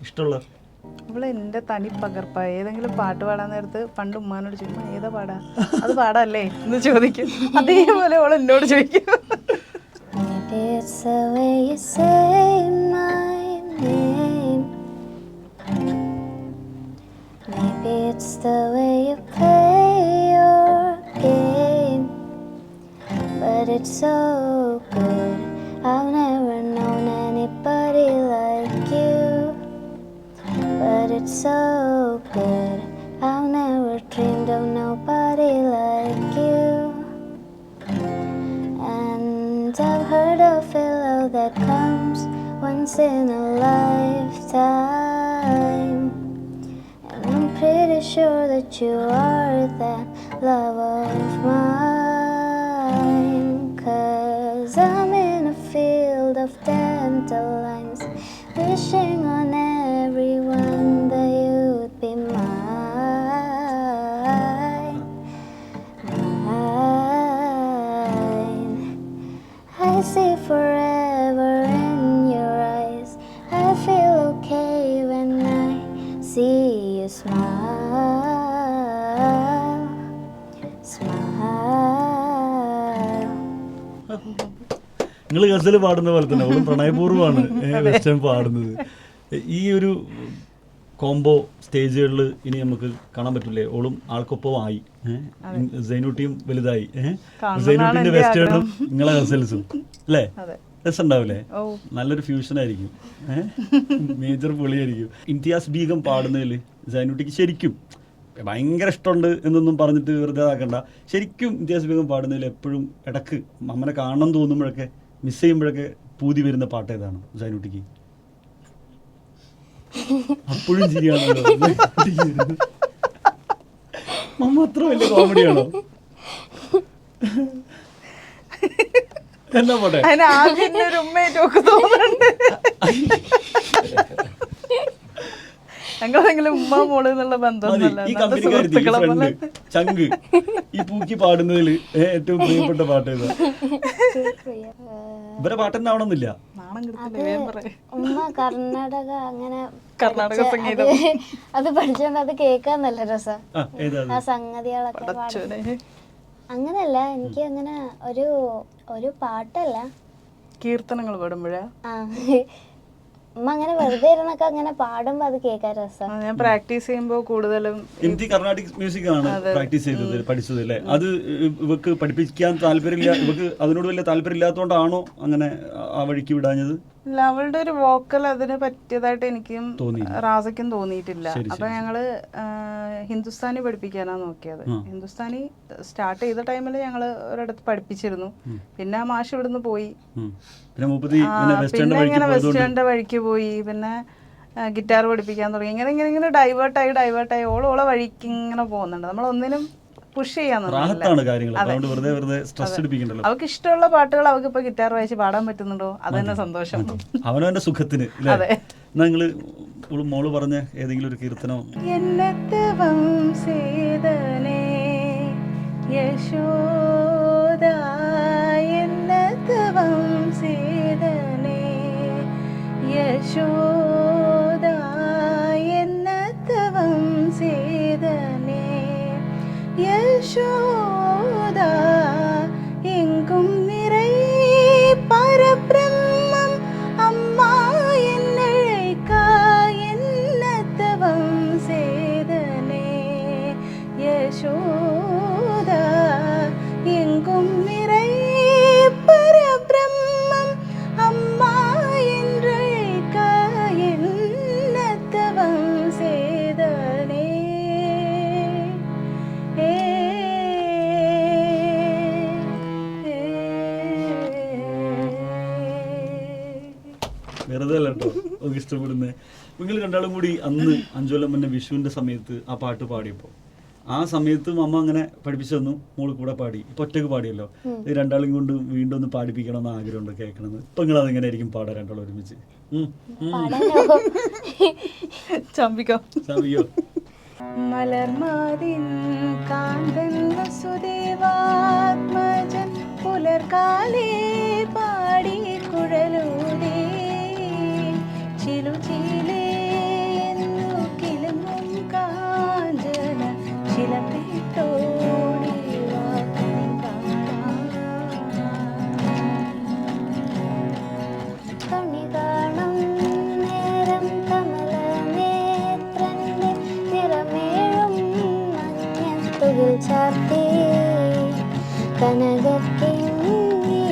ഇഷ്ടമുള്ള അവള് എന്റെ തനി പകർപ്പ. ഏതെങ്കിലും പാട്ട് പാടാൻ നേരത്ത് പണ്ട് ഉമ്മാനോട് ചോദിക്കും, ഏതാ പാടാ, അത് പാടാല്ലേ എന്ന് ചോദിക്കും. അതേപോലെ അവൾ എന്നോട് ചോദിക്കും. But it's so good. I've never dreamed of nobody like you. And I've heard of a love that comes once in a lifetime. And I'm pretty sure that you are that love of mine. 'Cause I'm in a field of dandelions, wishing on everyone that you'd be mine, mine. I see forever in your eyes. I feel okay when I see you smile, smile. നിങ്ങൾ ഗസൽ പാടുന്ന പോലെ തന്നെ അവളും പ്രണയപൂർവ്വമാണ് വെസ്റ്റേൺ പാടുന്നത്. ഈ ഒരു കോംബോ സ്റ്റേജുകളിൽ ഇനി നമുക്ക് കാണാൻ പറ്റില്ലേ? ഓളും ആൾക്കൊപ്പമായി, സൈനൂട്ടിയും വലുതായി, സൈനൂട്ടിന്റെ വെസ്റ്റേണും നിങ്ങളെ ഗസൽസും അല്ലേ? രസമുണ്ടാവില്ലേ? നല്ലൊരു ഫ്യൂഷൻ ആയിരിക്കും, മേജർ പൊളിയായിരിക്കും. ഇംതിയാസ് ബീഗം പാടുന്നതിൽ സൈനൂട്ടിക്ക് ശരിക്കും ഭയങ്കര ഇഷ്ടമുണ്ട് എന്നൊന്നും പറഞ്ഞിട്ട് വെറുതെ ആക്കണ്ട. ശരിക്കും ഇംതിയാസ് ബീഗം പാടുന്നതിൽ എപ്പോഴും ഇടക്ക് അമ്മനെ കാണണം തോന്നുമ്പോഴൊക്കെ, മിസ് ചെയ്യുമ്പോഴൊക്കെ പൂതി വരുന്ന പാട്ട് ഏതാണ് സൈനൂട്ടിക്ക്? അപ്പോഴും ചിരിയാണല്ലോ. മമ്മ അത്ര വലിയ കോമഡിയാണോ? എന്നാ പോട്ടെ, ഞങ്ങളെങ്കിലും ഉമ്മ മോള് എന്നുള്ള ബന്ധം. ഈ കമ്പനിക്കാരി ചങ്ക് ഈ പൂക്കി പാടുന്നതിൽ ഏറ്റവും പ്രിയപ്പെട്ട പാട്ട് ഏതാ? ഇവരെ പാട്ടെന്നാവണമെന്നില്ല. ഉമ്മ കർണാടക അങ്ങനെ കർണാടക സംഗീതം അത് പഠിച്ചോണ്ട് അത് കേൾക്കാൻ നല്ല രസം. ആ സംഗതികളൊക്കെ അങ്ങനെയല്ല, എനിക്ക് അങ്ങനെ ഒരു പാട്ടല്ല, കീർത്തനങ്ങൾ പാടുമ്പോഴാ അമ്മ അങ്ങനെ വെറുതെ ഇരുന്നൊക്കെ അങ്ങനെ പാടുമ്പോ അത് കേൾക്കാൻ രസം. ഞാൻ പ്രാക്ടീസ് ചെയ്യുമ്പോ കൂടുതലും ഹിന്ദി കർണാടിക് മ്യൂസിക് ആണ് പ്രാക്ടീസ് ചെയ്തത്, പഠിച്ചത് അല്ലേ? അത് ഇവക്ക് പഠിപ്പിക്കാൻ താല്പര്യമില്ല, ഇവക്ക് അതിനോട് വലിയ താല്പര്യമില്ലാത്തതുകൊണ്ടാണോ അങ്ങനെ ആ വഴിക്ക് വിടാഞ്ഞത്? ഇല്ല, അവളുടെ ഒരു വോക്കൽ അതിന് പറ്റിയതായിട്ട് എനിക്കും റാസയ്ക്കും തോന്നിയിട്ടില്ല. അപ്പൊ ഞങ്ങള് ഹിന്ദുസ്ഥാനി പഠിപ്പിക്കാനാ നോക്കിയത്. ഹിന്ദുസ്ഥാനി സ്റ്റാർട്ട് ചെയ്ത ടൈമിൽ ഞങ്ങള് ഒരിടത്ത് പഠിപ്പിച്ചിരുന്നു. പിന്നെ ആ മാഷ് ഇവിടുന്ന് പോയി, പിന്നെ ഇങ്ങനെ വെസ്റ്റേണിന്റെ വഴിക്ക് പോയി, പിന്നെ ഗിറ്റാർ പഠിപ്പിക്കാൻ തുടങ്ങി. ഇങ്ങനെ ഡൈവേർട്ടായി ഓളോളെ വഴിക്ക് ഇങ്ങനെ പോകുന്നുണ്ട്. നമ്മളൊന്നിനും പുഷ് അവർക്ക് ഇഷ്ടമുള്ള പാട്ടുകൾ അവർക്ക് ഇപ്പൊ ഗിറ്റാർ വായിച്ച് പാടാൻ പറ്റുന്നുണ്ടോ? അത് തന്നെ സന്തോഷം. അവനവന്റെ സുഖത്തിന്. നിങ്ങള് മോള് പറഞ്ഞ ഏതെങ്കിലും ഒരു കീർത്തനോ? யசோதா எங்கும் நிறை பரபிரம்மம் அம்மா என்னழைக்கா என்னத்தவம் சேதனே. யசோதா எங்கும் நிறை பரபிரம்மம் அம்மா என்றழைக்கா என்ன വെറുതെ അല്ല കേട്ടോ നമുക്ക് ഇഷ്ടപ്പെടുന്നത്. നിങ്ങൾ രണ്ടാളും കൂടി അന്ന് 5 കൊല്ലം മുന്നേ വിഷുവിൻ്റെ സമയത്ത് ആ പാട്ട് പാടിയപ്പോൾ ആ സമയത്ത് അമ്മ അങ്ങനെ പഠിപ്പിച്ചു തന്നു, മോള് കൂടെ പാടി. ഇപ്പൊ ഒറ്റക്ക് പാടിയല്ലോ, ഇത് രണ്ടാളും കൊണ്ട് വീണ്ടും ഒന്ന് പാടിപ്പിക്കണമെന്ന് ആഗ്രഹമുണ്ട് കേൾക്കണമെന്ന്. ഇപ്പൊ നിങ്ങൾ അതെങ്ങനെ ആയിരിക്കും പാടാ രണ്ടാളും ഒരുമിച്ച്? ചമ്പിക്കോ ചമ്പിക്കോ. മലർമാതിൻ കാന്തൻ വസുദേവാത്മജൻ പുലർകാലേ പാടി കുഴലൂതേ ചിലുചിലേ കിലുങ്ങും കാഞ്ചന ചിലപ്പിട്ടോടി കണി കാണും നേരം കമലനേത്രന്റെ നിറമേഴും മഞ്ഞത്തുകിൽ ചാർത്തി കനകക്കിങ്ങിണി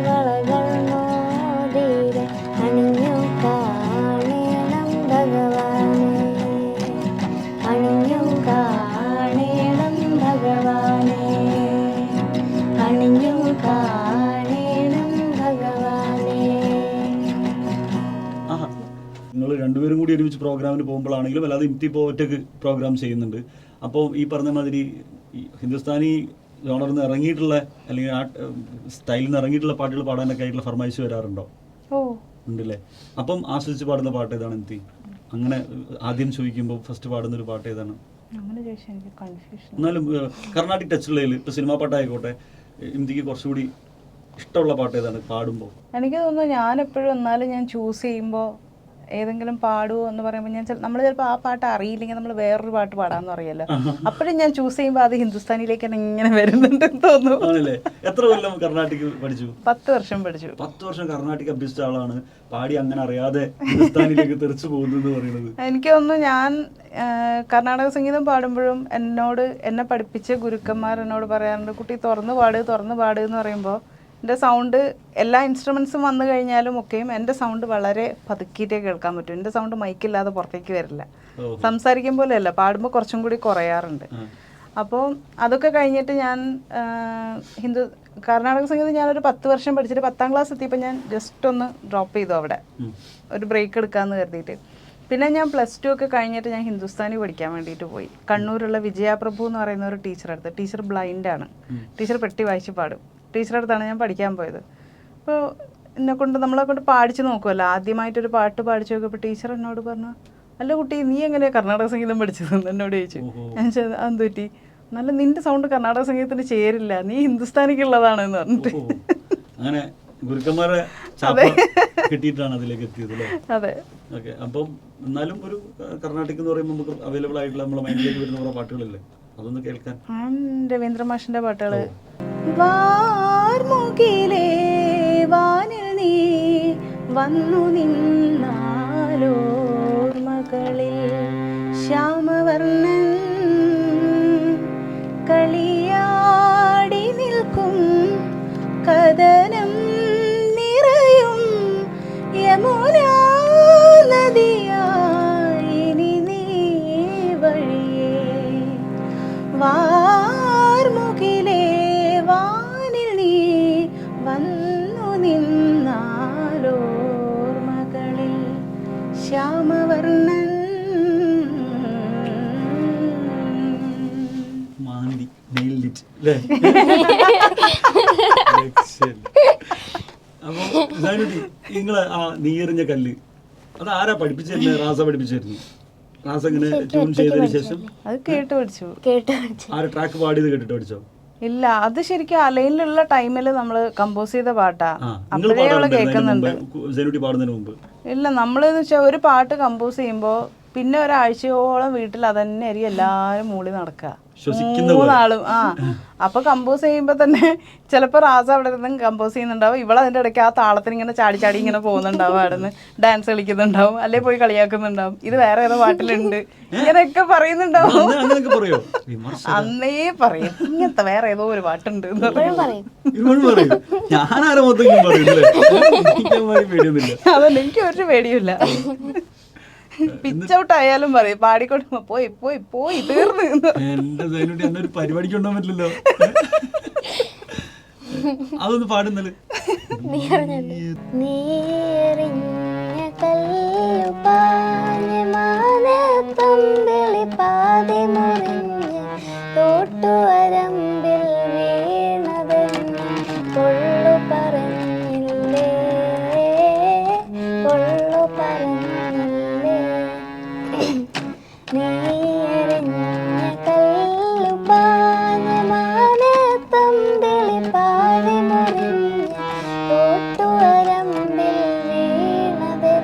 വളകൾ മോതിരെ അണിഞ്ഞു കാണേണം ഭഗവാനെ, അണിഞ്ഞു കാണേണം ഭഗവാനെ, അണിഞ്ഞു കാണേണം ഭഗവാനെ. നിങ്ങൾ രണ്ടുപേരും കൂടി ഒരുമിച്ച് പ്രോഗ്രാമിന് പോകുമ്പോഴാണെങ്കിലും അല്ലാതെ ഇംതി ഇപ്പോൾ ഒറ്റക്ക് പ്രോഗ്രാം ചെയ്യുന്നുണ്ട്. അപ്പോൾ ഈ പറഞ്ഞ മാതിരി ഈ ഹിന്ദുസ്ഥാനി ജോണറിൽ നിന്ന് ഇറങ്ങിയിട്ടുള്ള അല്ലെങ്കിൽ ആ സ്റ്റൈലിൽ നിന്ന് ഇറങ്ങിയിട്ടുള്ള പാട്ടുകൾ പാടാനൊക്കെ ആയിട്ടുള്ള ഫർമായിശ് വരാറുണ്ടോ? ഉണ്ടല്ലേ. അപ്പം ആസ്വദിച്ച് പാടുന്ന പാട്ട് ഏതാണ് ഇംതി? അങ്ങനെ ആദ്യം ചോദിക്കുമ്പോൾ ഫസ്റ്റ് പാടുന്ന ഒരു പാട്ട് ഏതാണ്? എന്നാലും കർണാട്ടിക് ടച്ചുള്ളതിൽ ഇപ്പോൾ സിനിമാ പാട്ടായിക്കോട്ടെ ഇംതിക്ക് കുറച്ചുകൂടി ഇഷ്ടമുള്ള പാട്ട് ഏതാണ് പാടുമ്പോൾ? എനിക്ക് തോന്നുന്നു ഞാനെപ്പോഴും എന്നാലും ഞാൻ ചൂസ് ചെയ്യുമ്പോൾ ഏതെങ്കിലും പാടുമോ എന്ന് പറയുമ്പോൾ നമ്മൾ ചിലപ്പോൾ ആ പാട്ട് അറിയില്ലെങ്കിൽ നമ്മൾ വേറൊരു പാട്ട് പാടാമെന്ന് അറിയാലോ, അപ്പോഴും ഞാൻ ചൂസ് ചെയ്യുമ്പോൾ അത് ഹിന്ദുസ്ഥാനിയിലേക്ക് തന്നെ ഇങ്ങനെ വരുന്നുണ്ടെന്ന് തോന്നുന്നു. എത്ര കൊല്ലം കർണാട്ടിക് പഠിച്ചു? 10 വർഷം പഠിച്ചു. 10 വർഷം കർണാട്ടിക് അഭ്യസിച്ച ആളാണ് പാടി അങ്ങനെ അറിയാതെ ഹിന്ദുസ്ഥാനിയിലേക്ക് തെറിച്ചു പോകുന്നത് പറയുന്നത്. എനിക്ക് തോന്നുന്നു ഞാൻ കർണാടക സംഗീതം പാടുമ്പോഴും എന്നെ പഠിപ്പിച്ച ഗുരുക്കന്മാർ എന്നോട് പറയാറുണ്ട്, കുട്ടി തുറന്നു പാട് എന്ന് പറയുമ്പോൾ എൻ്റെ സൗണ്ട് എല്ലാ ഇൻസ്ട്രുമെൻസും വന്നു കഴിഞ്ഞാലും ഒക്കെയും എൻ്റെ സൗണ്ട് വളരെ പതുക്കിയിട്ടേ കേൾക്കാൻ പറ്റും. എൻ്റെ സൗണ്ട് മൈക്കില്ലാതെ പുറത്തേക്ക് വരില്ല. സംസാരിക്കും പോലെയല്ല, പാടുമ്പോൾ കുറച്ചും കൂടി കുറയാറുണ്ട്. അപ്പോൾ അതൊക്കെ കഴിഞ്ഞിട്ട് ഞാൻ കർണാടക സംഗീതം ഞാനൊരു 10 വർഷം പഠിച്ചിട്ട് 10ാം ക്ലാസ് എത്തിയപ്പോൾ ഞാൻ ജസ്റ്റ് ഒന്ന് ഡ്രോപ്പ് ചെയ്തു, അവിടെ ഒരു ബ്രേക്ക് എടുക്കാമെന്ന് കരുതിയിട്ട്. പിന്നെ ഞാൻ +2 ഒക്കെ കഴിഞ്ഞിട്ട് ഞാൻ ഹിന്ദുസ്ഥാനി പഠിക്കാൻ വേണ്ടിയിട്ട് പോയി. കണ്ണൂരുള്ള വിജയപ്രഭു എന്ന് പറയുന്ന ഒരു ടീച്ചറടുത്ത്. ടീച്ചർ ബ്ലൈൻഡാണ്, ടീച്ചർ പെട്ടി വായിച്ച് പാടും. ടീച്ചറുടെ അടുത്താണ് ഞാൻ പഠിക്കാൻ പോയത്. അപ്പോൾ നമ്മളെ കൊണ്ട് പാടിച്ച് നോക്കുമല്ലോ, ആദ്യമായിട്ടൊരു പാട്ട് പാടിച്ചു നോക്കിയപ്പോൾ ടീച്ചർ എന്നോട് പറഞ്ഞു, അല്ല കുട്ടി നീ എങ്ങനെയാണ് കർണാടക സംഗീതം പഠിച്ചതെന്ന് എന്നോട് ചോദിച്ചു. ഞാൻ ചോദിച്ചത് അതെന്ത് പറ്റി? നല്ല നിന്റെ സൗണ്ട് കർണാടക സംഗീതത്തിന് ചേരില്ല, നീ ഹിന്ദുസ്ഥാനിക്കുള്ളതാണ് എന്ന് പറഞ്ഞിട്ട്. അങ്ങനെ ഗുരുക്കന്മാരെ കിട്ടിയിട്ടാണ് അതിലേക്ക് എത്തിയത് അല്ലേ? അതെ. ഓക്കെ. അപ്പം എന്നാലും ഒരു കർണാട്ടിക് എന്ന് പറയുമ്പോൾ നമുക്ക് അവൈലബിൾ ആയിട്ടുള്ള നമ്മളെ മൈൻഡിലേക്ക് വരുന്ന കുറേ പാട്ടുകളല്ലേ, അതൊന്ന് കേൾക്കാൻ. രവീന്ദ്ര മാഷിന്റെ പാട്ടുകള്. വാർമുകിലേ വാനിൽ നീ വന്നു നിന്നാലോർമകളിൽ ശ്യാമവർണ്ണൻ കളിയാടി നിൽക്കും കദനം നിറയും യമുനാ നദിയായി നീ വഴിയേ വാർമുകിലേ വാനിൽ നീ വന്നു നിന്നാലോർമകളിൽ ശ്യാമവർണ്ണൻ. മാന്തി nailed it അല്ലേ? അപ്പോൾ നിങ്ങളെ ആ നീറിഞ്ഞ കല്ല് അത് ആരാ പഠിപ്പിച്ചിരുന്നത്? റാസ പഠിപ്പിച്ചിരുന്നു. റാസ ഇങ്ങനെ ട്യൂൺ ചെയ്തതിന് ശേഷം അത് കേട്ട് പഠിച്ചു. ആര് ട്രാക്ക് പാടിയത് കേട്ടിട്ട് പഠിച്ചോ? ഇല്ല, അത് ശരിക്കും അലയിലുള്ള ടൈമിൽ നമ്മൾ കമ്പോസ് ചെയ്ത പാട്ടാ. അപ്പോഴേ അവള് കേൾക്കുന്നുണ്ട്. ഇല്ല, നമ്മളെന്ന് വെച്ചാൽ ഒരു പാട്ട് കമ്പോസ് ചെയ്യുമ്പോൾ പിന്നെ ഒരാഴ്ചയോളം വീട്ടിൽ അതന്നെ ആയിരിക്കും എല്ലാവരും മൂളി നടക്കുക, 3 ആളും. അപ്പൊ കമ്പോസ് ചെയ്യുമ്പോ തന്നെ ചിലപ്പോ റാസ അവിടെ നിന്ന് കമ്പോസ് ചെയ്യുന്നുണ്ടാവും, ഇവളതിന്റെ ഇടയ്ക്ക് ആ താളത്തിന് ഇങ്ങനെ ചാടി ചാടി ഇങ്ങനെ പോകുന്നുണ്ടാവും, അവിടെ നിന്ന് ഡാൻസ് കളിക്കുന്നുണ്ടാവും, അല്ലെ പോയി കളിയാക്കുന്നുണ്ടാവും, ഇത് വേറെ ഏതോ പാട്ടിലുണ്ട്, ഇങ്ങനെയൊക്കെ പറയുന്നുണ്ടാവും. അന്നേ പറയും ഇങ്ങനത്തെ വേറെ ഏതോ ഒരു പാട്ടുണ്ട്. അതല്ല, എനിക്ക് ഒരു പേടിയില്ല. പിച്ച് ഔട്ട് ആയാലും പറയും, പാടിക്കൊടുമ്പോ പോയി പോയി പോയി തീർന്നു. എന്റെ പരിപാടിക്ക് ഉണ്ടാൻ പറ്റില്ലല്ലോ, അതൊന്ന് പാടുന്നത്. നീറിഞ്ഞ പാഞ്ഞ് മാനത്തമ്പിളി പാതി മുറിഞ്ഞ് തോട്ടുവരമ്പിൽ വീണതെന്ന് പൊള്ളു പറഞ്ഞില്ലേ, പൊള്ളു പറഞ്ഞില്ലേ. നീ എറിഞ്ഞ കല്ലു പാഞ്ഞ് മാനത്തമ്പിളി പാതി മുറിഞ്ഞ് തോട്ടുവരമ്പിൽ വീണതെന്ന്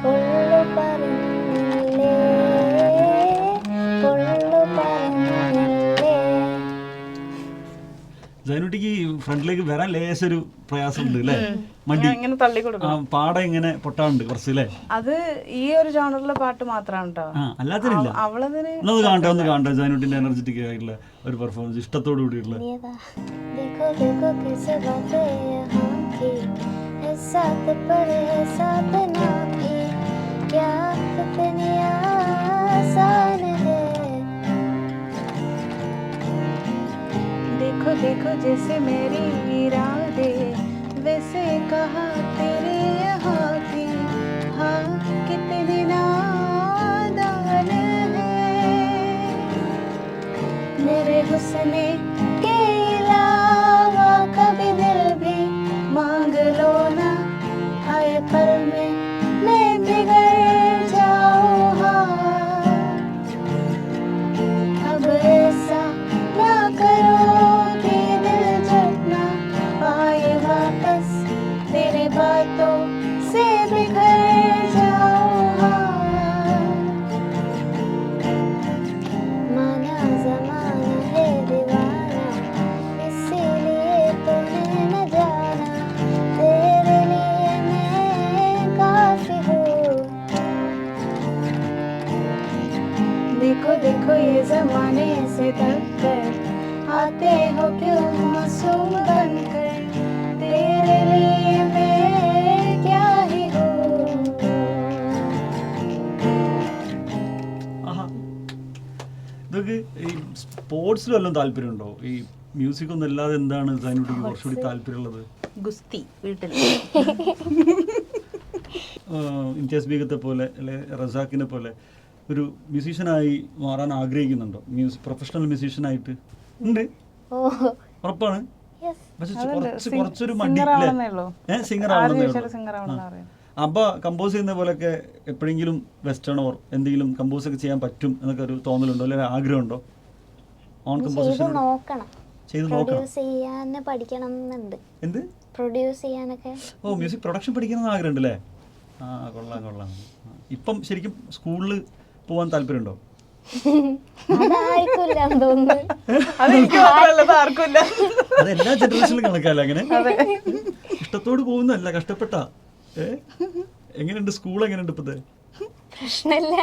പൊള്ളു പറഞ്ഞില്ലേ, പൊള്ളു പറഞ്ഞില്ലേ. ജൈനുട്ടിക്ക് ഫ്രണ്ടിലേക്ക് വരാൻ ലേശൊരു പ്രയാസമുണ്ട് അല്ലേ? മടി ഇങ്ങനെ തള്ളി കൊടുക്കും. പാടം ഇങ്ങനെ പൊട്ടാറുണ്ട് കുറച്ച് അല്ലേ? അത് ഈ ഒരു ജോണറിലെ പാട്ട് മാത്രമാണ് കേട്ടോ. അല്ലാത്തിനില്ല. അവളതിന് ഒന്ന് കാണട്ടെ ജൈനുട്ടിന്റെ എനർജറ്റിക് ആയിട്ടുള്ള ഒരു പെർഫോമൻസ്, ഇഷ്ടത്തോടു കൂടിയുള്ള. देखो देखो कैसे बातें यहाँ की, है साथ पर है साथ ना की, क्या कितनी आसान है. देखो देखो जैसे मेरी इरादे वैसे कहा तेरे यहाँ की, हाँ कितनी नादान है. मेरे हुस्ने के अलावा कभी दिल भी मांग लो ना, आए पल में मैं बिगड़ जाऊँ. हाँ अब ऐसा ना करो कि दिल जलना पाए वापस, तेरे बातों से बिखर जाऊँ. हाँ माना जमाना है दीवाना, इसीलिए तूने न जाना, तेरे लिए मैं काफी हूँ. देखो देखो ये जमाने से थक कर आते हो क्यों मासूम बनकर, तेरे लिए मैं क्या ही हूँ. ആഹാ. ഇതൊക്കെ ഈ സ്പോർട്സിൽ വല്ലതും താല്പര്യമുണ്ടോ? ഈ മ്യൂസിക് ഒന്നും അല്ലാതെ എന്താണ് ജൈനുട്ടിക്ക് കുറച്ചുകൂടി താല്പര്യമുള്ളത്? ഗുസ്തി വീട്ടിൽ. ഇംതിയാസ് ബീഗത്തെ പോലെ അല്ലെ റസാക്കിനെ പോലെ ഒരു മ്യൂസീഷ്യനായി മാറാൻ ആഗ്രഹിക്കുന്നുണ്ടോ? പ്രൊഫഷണൽ മ്യൂസീഷ്യനായിട്ട് ഉണ്ട്, ഓ ഉറപ്പാണ്. യെസ്. പക്ഷെ കുറച്ചൊരു മടി സിംഗർ ആവണമെന്നേ ഉള്ളൂ. സിംഗർ ആവണമെന്നേ സിംഗർ ഉള്ളൂ. ആവണമെന്ന് അറിയാം. അബ്ബ കമ്പോസ് ചെയ്യുന്ന പോലെയൊക്കെ എപ്പോഴെങ്കിലും വെസ്റ്റേൺ ഓർ എന്തെങ്കിലും കമ്പോസ് ഒക്കെ ചെയ്യാൻ പറ്റും എന്നൊക്കെ ഒരു തോന്നലുണ്ടോ, അല്ലെങ്കിൽ ആഗ്രഹമുണ്ടോ? ഓൺ ചെയ്ത് കമ്പോസിഷൻ നോക്കണം, ചെയ്ത് നോക്കണം. പ്രൊഡ്യൂസ് ചെയ്യാൻ പഠിക്കണം എന്നുണ്ട്. എന്ത്? പ്രൊഡ്യൂസ് ചെയ്യാനൊക്കെ. ഓ, മ്യൂസിക് പ്രൊഡക്ഷൻ പഠിക്കണമെന്ന് ആഗ്രഹമുണ്ട് അല്ലേ? ആ, കൊള്ളാം കൊള്ളാം. ഇപ്പം ശരിക്കും സ്കൂളിൽ പോകാൻ താല്പര്യമുണ്ടോ? അതായിരിക്കില്ല തോന്നുന്നു. അതെനിക്ക് മാത്രമല്ല, അത് ആർക്കുമില്ല. അത് എല്ലാ ജനറേഷനിലും കണക്കല്ല അങ്ങനെ. ഇഷ്ടത്തോട് പോകുന്നല്ല, കഷ്ടപ്പെട്ടാ. എങ്ങനെയുണ്ട് സ്കൂൾ? എങ്ങനെയുണ്ട് ഇപ്പത്തെ? പ്രശ്നമില്ല.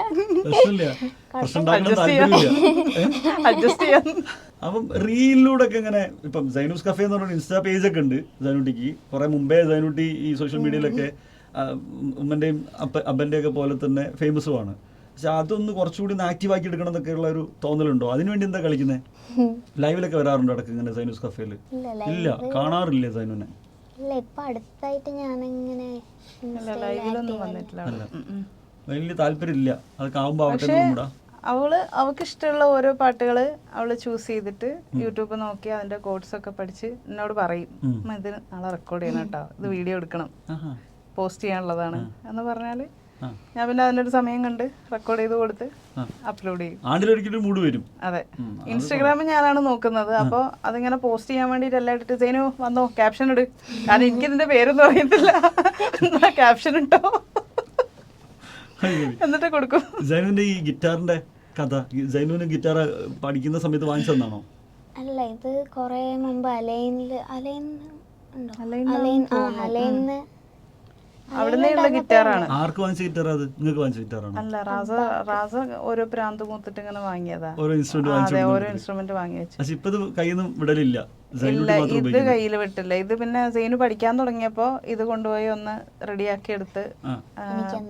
പ്രശ്നമില്ല, പ്രശ്നം ഉണ്ടാക്കണം താല്പര്യമില്ല. അഡ്ജസ്റ്റ് ചെയ്യാൻ. അപ്പം റീലിലൂടെ ഒക്കെ ഇങ്ങനെ ഇപ്പം സൈനൂസ് കഫേ എന്ന് പറഞ്ഞ ഇൻസ്റ്റാ പേജ് ഒക്കെ ഉണ്ട് ജൈനുട്ടിക്ക്. കുറെ മുമ്പേ ജൈനുട്ടി ഈ സോഷ്യൽ മീഡിയയിലൊക്കെ ഉമ്മന്റെയും അപ്പന്റെ ഒക്കെ പോലെ തന്നെ ഫേമസുമാണ്. പക്ഷെ അതൊന്ന് കുറച്ചുകൂടി ഒന്ന് ആക്റ്റീവ് ആക്കി എടുക്കണം എന്നൊക്കെ ഉള്ള ഒരു തോന്നലുണ്ടോ? അതിനുവേണ്ടി എന്താ കളിക്കുന്നത്? ലൈവിലൊക്കെ വരാറുണ്ടോ ഇടയ്ക്ക് ഇങ്ങനെ സൈനൂസ് കഫേയില്? ഇല്ല, കാണാറില്ല സൈനുവിനെ. ഇല്ല, ഇപ്പൊ അടുത്തായിട്ട് ഞാനിങ്ങനെ ലൈവിലൊന്നും വന്നിട്ടില്ല. വലിയ താല്പര്യമില്ല. അതൊക്കെ ആവുമ്പോ ആവട്ടെ കൂടാ. അവൾക്ക് ഇഷ്ടമുള്ള ഓരോ പാട്ടുകൾ അവള് ചൂസ് ചെയ്തിട്ട് യൂട്യൂബ് നോക്കി അതിന്റെ കോഡ്സ് ഒക്കെ പഠിച്ച് എന്നോട് പറയും, ഇത് നാളെ റെക്കോർഡ് ചെയ്യണം കേട്ടോ, ഇത് വീഡിയോ എടുക്കണം, പോസ്റ്റ് ചെയ്യാനുള്ളതാണ് എന്ന് പറഞ്ഞാല് ഞാൻ പിന്നെ അതിനൊരു സമയം കണ്ട് റെക്കോർഡ് ചെയ്ത് കൊടുത്ത് അപ്ലോഡ് ചെയ്യും. ആണ്ടിലൊരിക്കലും മൂഡ് വരും. അതെ, ഇൻസ്റ്റഗ്രാമിൽ ഞാനാണ് നോക്കുന്നത്. അപ്പോൾ അതിങ്ങനെ പോസ്റ്റ് ചെയ്യാൻ വേണ്ടിയിട്ട് എല്ലാം ഇട്ടിട്ട് സൈനു വന്നോ ക്യാപ്ഷൻ ഇട്, കാരണം എനിക്കിതിന്റെ പേരൊന്നും അറിയത്തില്ല, എന്താ ക്യാപ്ഷൻ ഇട്ടോ എന്നിട്ട് കൊടുക്കും. സൈനുവിന്റെ ഈ ഗിറ്റാറിന്റെ കഥ, സൈനുവിന് ഗിറ്റാർ പഠിക്കുന്ന സമയത്ത് വാങ്ങിച്ചു തന്നാണോ? അല്ല, ഇത് കൊറേ മുമ്പ് അലൈനിന്ന് അവിടുന്നുള്ള ഗിറ്റാറാണ്. ആർക്ക് വാങ്ങിച്ച ഗിറ്റാർ? അത് നിങ്ങൾക്ക് വാങ്ങിച്ച ഗിറ്റാറാണ്? അല്ല, റാസ ഓരോ പ്രാന്ത് മൂത്തിട്ട് ഇങ്ങനെ വാങ്ങിയതാ. ഓരോ ഇൻസ്ട്രുമെന്റ് ഓരോ ഇൻസ്ട്രുമെന്റ് വാങ്ങി വെച്ചു. പക്ഷെ ഇപ്പൊ ഇത് കയ്യിൽ നിന്ന് വിടലില്ല. ഇല്ല, ഇത് കയ്യിൽ വിട്ടില്ല. ഇത് പിന്നെ സൈനു പഠിക്കാൻ തുടങ്ങിയപ്പോ ഇത് കൊണ്ടുപോയി ഒന്ന് റെഡിയാക്കി എടുത്ത്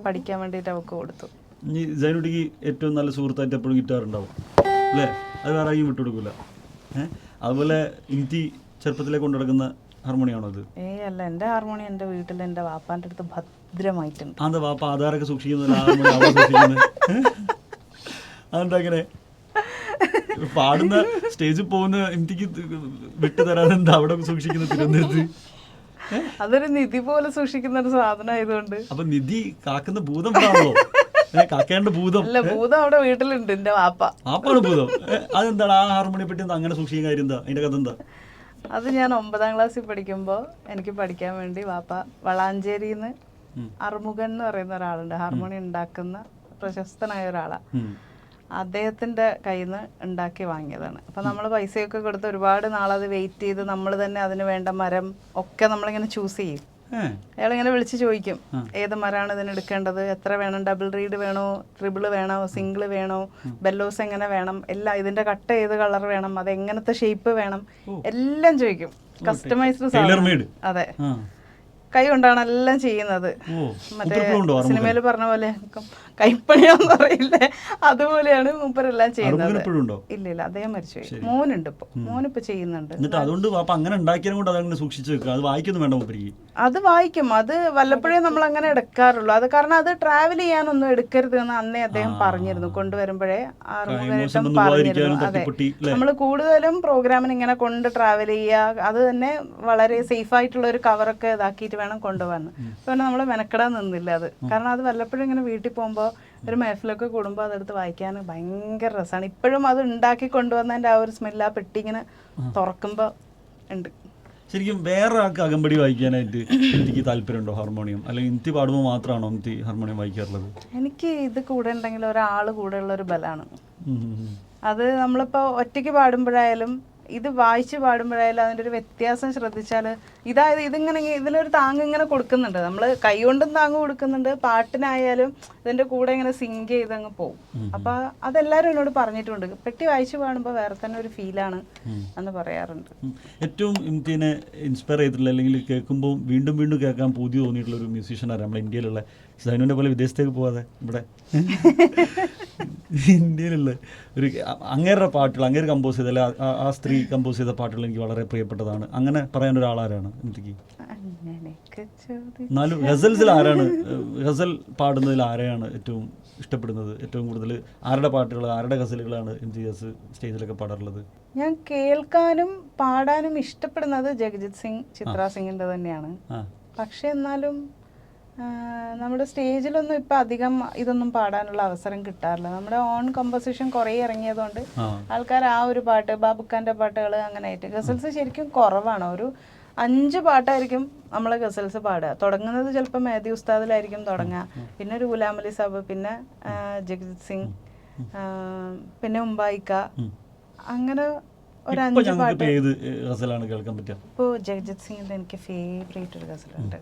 പഠിക്കാൻ വേണ്ടിട്ട് അവക്ക് കൊടുത്തു. ഇനി സൈനുട്ടിക്ക് ഏറ്റവും നല്ല സുഹൃത്തായിട്ട് എപ്പോഴും ഗിറ്റാർ ഉണ്ടാവും അല്ലേ? അത് വേറെ ആരെയും വിട്ടുകൊടുക്കില്ല. അതുപോലെ ഇന്തി ചെറുപ്പത്തിലേക്ക് കൊണ്ടുനടക്കുന്ന ഹാർമോണിയാണോ അത്? അല്ല, എന്റെ ഹാർമോണിയം എന്റെ വീട്ടിൽ എന്റെ വാപ്പാന്റെ അടുത്ത് ഭദ്രമായിട്ടുണ്ട്. അതെന്താ വാപ്പ ആധാരമൊക്കെ സൂക്ഷിക്കുന്നത്? അതെന്താ അങ്ങനെ പാടുന്ന സ്റ്റേജിൽ പോകുന്ന എനിക്ക് വിട്ടു തരാൻ എന്താ അവിടെ സൂക്ഷിക്കുന്നത് തിരുവനന്തപുരത്ത്? അതൊരു നിധി പോലെ സൂക്ഷിക്കുന്ന ഒരു സാധനം ആയതുകൊണ്ട്. അപ്പൊ നിധി കാക്കുന്ന ഭൂതം ആണോ? കാക്കേണ്ട ഭൂതം അല്ല, ഭൂതം അവിടെ വീട്ടിലുണ്ട്. എന്റെ വാപ്പാണ് ഭൂതം. അതെന്താണ് ആ ഹാർമോണിയെ പറ്റി അങ്ങനെ സൂക്ഷിക്കുന്ന കാര്യം എന്താ? അതിന്റെ കഥ എന്താ? അത് ഞാൻ 9ാം ക്ലാസ്സിൽ പഠിക്കുമ്പോൾ എനിക്ക് പഠിക്കാൻ വേണ്ടി വാപ്പ വളാഞ്ചേരിന്ന് അറുമുഖൻ എന്ന് പറയുന്ന ഒരാളുണ്ട്, ഹാർമോണിയം ഉണ്ടാക്കുന്ന പ്രശസ്തനായ ഒരാളാണ്. അദ്ദേഹത്തിന്റെ കയ്യിൽ നിന്ന് ഉണ്ടാക്കി വാങ്ങിയതാണ്. അപ്പൊ നമ്മൾ പൈസയൊക്കെ കൊടുത്ത് ഒരുപാട് നാളത് വെയിറ്റ് ചെയ്ത് നമ്മൾ തന്നെ അതിന് വേണ്ട മരം ഒക്കെ നമ്മളിങ്ങനെ ചൂസ് ചെയ്യും. അയാളിങ്ങനെ വിളിച്ച് ചോദിക്കും ഏത് മരമാണ് ഇതിന് എടുക്കേണ്ടത്, എത്ര വേണം, ഡബിൾ റീഡ് വേണോ, ട്രിബിള് വേണോ, സിംഗിള് വേണോ, ബെല്ലോസ് എങ്ങനെ വേണം, എല്ലാം ഇതിന്റെ കട്ട ഏത് കളർ വേണം, അത് എങ്ങനത്തെ ഷേപ്പ് വേണം, എല്ലാം ചോദിക്കും. കസ്റ്റമൈസ്ഡ് സാധനം. അതെ, കൈ കൊണ്ടാണ് എല്ലാം ചെയ്യുന്നത്. മറ്റേ സിനിമയിൽ പറഞ്ഞ പോലെ കൈപ്പണിയാന്ന് പറയില്ലേ, അതുപോലെയാണ് മൂപ്പരെല്ലാം ചെയ്യുന്നത്. ഇല്ല ഇല്ല, അദ്ദേഹം മരിച്ചുപോയി. മോനുണ്ട് ഇപ്പൊ, മോനിപ്പോ ചെയ്യുന്നുണ്ട്. അത് വായിക്കും, അത് വല്ലപ്പോഴേ നമ്മൾ അങ്ങനെ എടുക്കാറുള്ളൂ. അത് കാരണം അത് ട്രാവൽ ചെയ്യാനൊന്നും എടുക്കരുത് എന്ന് അന്നേ അദ്ദേഹം പറഞ്ഞിരുന്നു. കൊണ്ടുവരുമ്പോഴേ ആറുമുഖേട്ടം പറഞ്ഞിരുന്നു. അതെ, നമ്മൾ കൂടുതലും പ്രോഗ്രാമിന് ഇങ്ങനെ കൊണ്ട് ട്രാവൽ ചെയ്യുക, അത് തന്നെ വളരെ സേഫ് ആയിട്ടുള്ള ഒരു കവറൊക്കെ ഇതാക്കിയിട്ട് വേണം കൊണ്ടുപോകാൻ. പിന്നെ നമ്മൾ മെനക്കെടാൻ നിന്നില്ല അത്. കാരണം അത് വല്ലപ്പോഴും ഇങ്ങനെ വീട്ടിൽ പോകുമ്പോൾ ഒരു മേഫിലൊക്കെ കൂടുമ്പോൾ അതെടുത്ത് വായിക്കാൻ ഭയങ്കര രസമാണ്. ഇപ്പോഴും അത് ഉണ്ടാക്കി കൊണ്ടുവന്നതിൻ്റെ ആ ഒരു സ്മെല്ല് ആ പെട്ടി ഇങ്ങനെ തുറക്കുമ്പോൾ ഉണ്ട്. ശരിക്കും വേറെ ആൾക്ക് അകമ്പടി വായിക്കാനായിട്ട് എനിക്ക് താല്പര്യമുണ്ടോ ഹാർമോണിയം? അല്ലെങ്കിൽ ഇന്ത്യ പാടുമ്പോൾ മാത്രമാണോ ഇന്ത്യ ഹാർമോണിയം വായിക്കാറുള്ളത്? എനിക്ക് ഇത് കൂടെ ഉണ്ടെങ്കിൽ ഒരാൾ കൂടെ ഉള്ളൊരു ബലമാണ്. അത് നമ്മളിപ്പോൾ ഒറ്റയ്ക്ക് പാടുമ്പോഴായാലും ഇത് വായിച്ച് പാടുമ്പോഴായാലും അതിൻ്റെ ഒരു വ്യത്യാസം ശ്രദ്ധിച്ചാൽ ഇതായത് ഇതിങ്ങനെ ഇതിനൊരു താങ്ങ് ഇങ്ങനെ കൊടുക്കുന്നുണ്ട്. നമ്മൾ കൈ കൊണ്ടും താങ്ങ് കൊടുക്കുന്നുണ്ട്, പാട്ടിനായാലും ഇതിൻ്റെ കൂടെ ഇങ്ങനെ സിങ്ക് ചെയ്തങ്ങ് പോകും. അപ്പം അതെല്ലാവരും എന്നോട് പറഞ്ഞിട്ടുണ്ട്. പെട്ടി വായിച്ച് പാടുമ്പോൾ വേറെ തന്നെ ഒരു ഫീലാണ് എന്ന് പറയാറുണ്ട്. ഏറ്റവും ഇന്ത്യനെ ഇൻസ്പയർ ചെയ്തിട്ടുള്ള അല്ലെങ്കിൽ കേൾക്കുമ്പോൾ വീണ്ടും വീണ്ടും കേൾക്കാൻ പുതിയ തോന്നിയിട്ടുള്ള ഒരു മ്യൂസീഷ്യനാണ് നമ്മുടെ ഇന്ത്യയിലുള്ള സൈനുവിൻ്റെ പോലെ വിദേശത്തേക്ക് പോകാതെ ഇവിടെ ഇന്ത്യയിലുള്ള ഒരു അങ്ങേരുടെ പാട്ടുകൾ, അങ്ങേര് കമ്പോസ് ചെയ്ത അല്ലെ ആ സ്ത്രീ കമ്പോസ് ചെയ്ത പാട്ടുകൾ എനിക്ക് വളരെ പ്രിയപ്പെട്ടതാണ്. അങ്ങനെ പറയാൻ ഒരാളാരാണ് എനിക്ക്? എന്നാലും ഗസൽസിൽ ആരാണ്, ഗസൽ പാടുന്നതിൽ ആരെയാണ് ഏറ്റവും ഇഷ്ടപ്പെടുന്നത്? ഏറ്റവും കൂടുതൽ ആരുടെ പാട്ടുകൾ, ആരുടെ ഗസലുകളാണ് ഇംതിയാസ് സ്റ്റേജിലൊക്കെ പാടാറുള്ളത്? ഞാൻ കേൾക്കാനും പാടാനും ഇഷ്ടപ്പെടുന്നത് ജഗജിത് സിംഗ്, ചിത്ര സിംഗിൻ്റെ തന്നെയാണ്. പക്ഷെ എന്നാലും നമ്മുടെ സ്റ്റേജിലൊന്നും ഇപ്പം അധികം ഇതൊന്നും പാടാനുള്ള അവസരം കിട്ടാറില്ല. നമ്മുടെ ഓൺ കമ്പോസിഷൻ കുറേ ഇറങ്ങിയതുകൊണ്ട് ആൾക്കാർ ആ ഒരു പാട്ട്, ബാബുഖാൻ്റെ പാട്ടുകൾ അങ്ങനെ ആയിട്ട് ഗസൽസ് ശരിക്കും കുറവാണ്. ഒരു 5 പാട്ടായിരിക്കും നമ്മൾ ഗസൽസ് പാടുക. തുടങ്ങുന്നത് ചിലപ്പോൾ മേഹദി ഉസ്താദിലായിരിക്കും തുടങ്ങുക, പിന്നെ ഒരു ഗുലാം അലി സാബ്, പിന്നെ ജഗജിത് സിംഗ്, പിന്നെ ഉമ്പായിക്ക, അങ്ങനെ ഒരു 5 പാട്ട്. ഇപ്പോൾ ജഗജിത് സിംഗിന്റെ എനിക്ക് ഫേവറേറ്റ് ഒരു ഗസലുണ്ട്.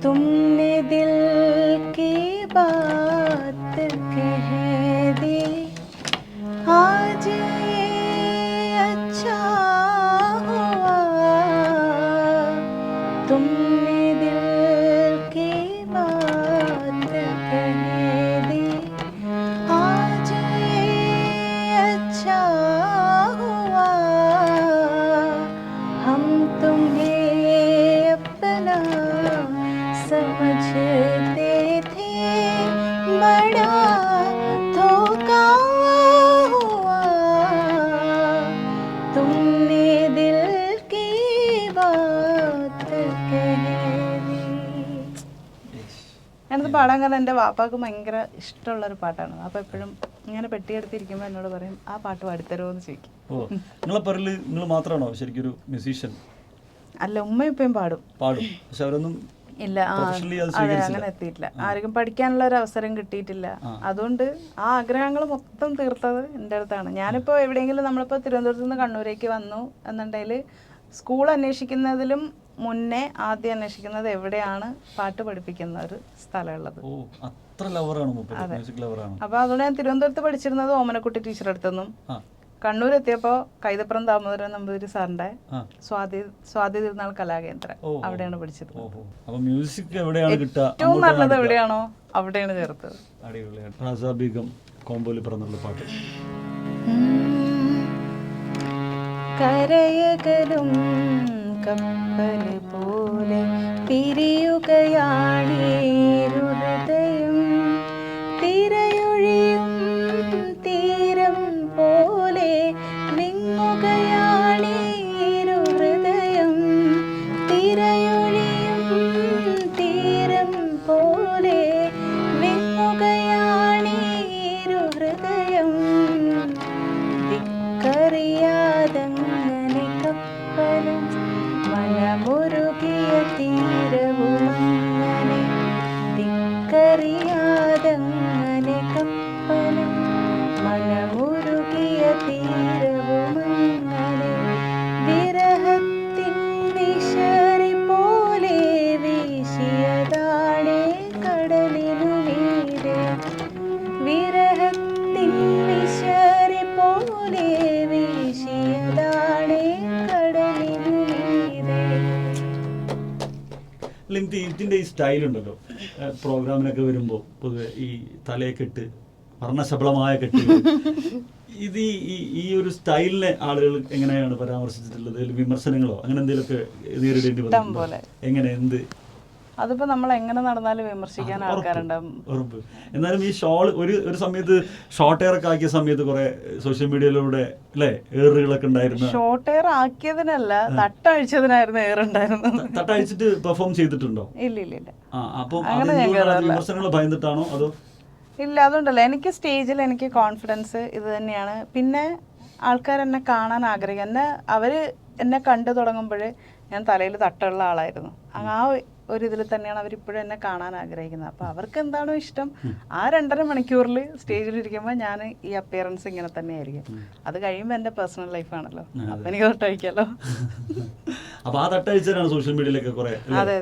തുമ്നെ ദിൽ കി ബാത് കഹ ദി ആജ് അച്ഛാ ഹുവാ, തുമ്നെ ദിൽ കി ബാത് കഹ ദി ആജ് അച്ഛാ ഞാനത് പാടാൻ കാരണം എൻ്റെ വാപ്പാക്ക് ഭയങ്കര ഇഷ്ടമുള്ളൊരു പാട്ടാണ്. അപ്പോൾ എപ്പോഴും ഇങ്ങനെ പെട്ടിയെടുത്തിരിക്കുമ്പോൾ എന്നോട് പറയും ആ പാട്ട് പാടിത്തരുമോ എന്ന് ചോദിക്കും. നിങ്ങൾ മാത്രമാണോ ശരിക്കും ഒരു മ്യൂസീഷ്യൻ? അല്ല, ഉമ്മ ഇപ്പം പാടും. പക്ഷെ അവരൊന്നും ഇല്ല, അതെ, അങ്ങനെ എത്തിയിട്ടില്ല. ആർക്കും പഠിക്കാനുള്ള ഒരു അവസരം കിട്ടിയിട്ടില്ല. അതുകൊണ്ട് ആ ആഗ്രഹങ്ങൾ മൊത്തം തീർത്തത് എൻ്റെ അടുത്താണ്. ഞാനിപ്പോൾ എവിടെയെങ്കിലും നമ്മളിപ്പോൾ തിരുവനന്തപുരത്ത് നിന്ന് കണ്ണൂരേക്ക് വന്നു എന്നുണ്ടെങ്കിൽ സ്കൂൾ അന്വേഷിക്കുന്നതിലും മുന്നേ ആദ്യം അന്വേഷിക്കുന്നത് എവിടെയാണ് പാട്ട് പഠിപ്പിക്കുന്ന ഒരു സ്ഥലമുള്ളത്. അപ്പോൾ അതുകൊണ്ട് ഞാൻ തിരുവനന്തപുരത്ത് പഠിച്ചിരുന്നത് ഓമനക്കുട്ടി ടീച്ചർ അടുത്തൊന്നും, കണ്ണൂർ എത്തിയപ്പോൾ കൈതപ്പുറം ദാമോദരൻ നമ്പൂതിരി സാറിന്റെ സ്വാതി തിരുനാൾ കലാകേന്ദ്രം, അവിടെയാണ് പഠിച്ചത്. ഏറ്റവും നല്ലത് എവിടെയാണോ അവിടെയാണ് ചേർത്തത്. കരയകലും കപ്പൽ പോലെ പിരിയുകയാണീ അല്ല ഇതിന്റെ ഈ സ്റ്റൈലുണ്ടല്ലോ, പ്രോഗ്രാമിനൊക്കെ വരുമ്പോൾ പൊതുവെ ഈ തലയൊക്കെ വർണ്ണശബളമായ കെട്ടുകൾ, ഇത് ഈ ഒരു സ്റ്റൈലിനെ ആളുകൾ എങ്ങനെയാണ് പരാമർശിച്ചിട്ടുള്ളത്? വിമർശനങ്ങളോ അങ്ങനെ എന്തെങ്കിലുമൊക്കെ നേരിടേണ്ടി വന്നിട്ടുണ്ടോ? എങ്ങനെ, എന്ത്? അതിപ്പോ നമ്മൾ എങ്ങനെ നടന്നാലും വിമർശിക്കാൻ ആൾക്കാരുണ്ടാവും. ഉറപ്പ്. എന്നാലും ഈ ഒരു സമയത്ത് ഷോർട്ട് ഹെയർ ഒക്കെ ആക്കിയ സമയത്ത് കുറെ സോഷ്യൽ മീഡിയയിലൂടെ അല്ലെ ഏറുകളൊക്കെ ഉണ്ടായിരുന്നു. ഷോർട്ട് ഹെയർ ആക്കിയതിനല്ല, തട്ടഴിച്ചതിനായിരുന്നു ഏറുണ്ടായിരുന്നത്. തട്ടഴിച്ചിട്ട് പെർഫോം ചെയ്തിട്ടുണ്ടോ? ഇല്ല. അപ്പൊ വിമർശനങ്ങൾ ഭയന്നിട്ടാണോ അതോ? ഇല്ല, അതുകൊണ്ടല്ല. എനിക്ക് സ്റ്റേജിൽ എനിക്ക് കോൺഫിഡൻസ് ഇത് തന്നെയാണ്. പിന്നെ ആൾക്കാർ എന്നെ കാണാൻ ആഗ്രഹിക്കുക. അവര് എന്നെ കണ്ടു തുടങ്ങുമ്പോഴേ ഞാൻ തലയിൽ തട്ടുള്ള ആളായിരുന്നു. ആ ഒരു ഇതിൽ തന്നെയാണ് അവരിപ്പോഴും എന്നെ കാണാൻ ആഗ്രഹിക്കുന്നത്. അപ്പോൾ അവർക്ക് എന്താണോ ഇഷ്ടം, ആ 2.5 മണിക്കൂറിൽ സ്റ്റേജിലിരിക്കുമ്പോൾ ഞാൻ ഈ അപ്പിയറൻസ് ഇങ്ങനെ തന്നെ ആയിരിക്കും. അത് കഴിയുമ്പോൾ എൻ്റെ പേഴ്സണൽ ലൈഫാണല്ലോ, അപ്പം എനിക്ക് തട്ടഴിക്കാമല്ലോ. അപ്പോൾ ആ തട്ടഴിച്ചാണ് സോഷ്യൽ മീഡിയയിലൊക്കെ കുറേ. അതെ.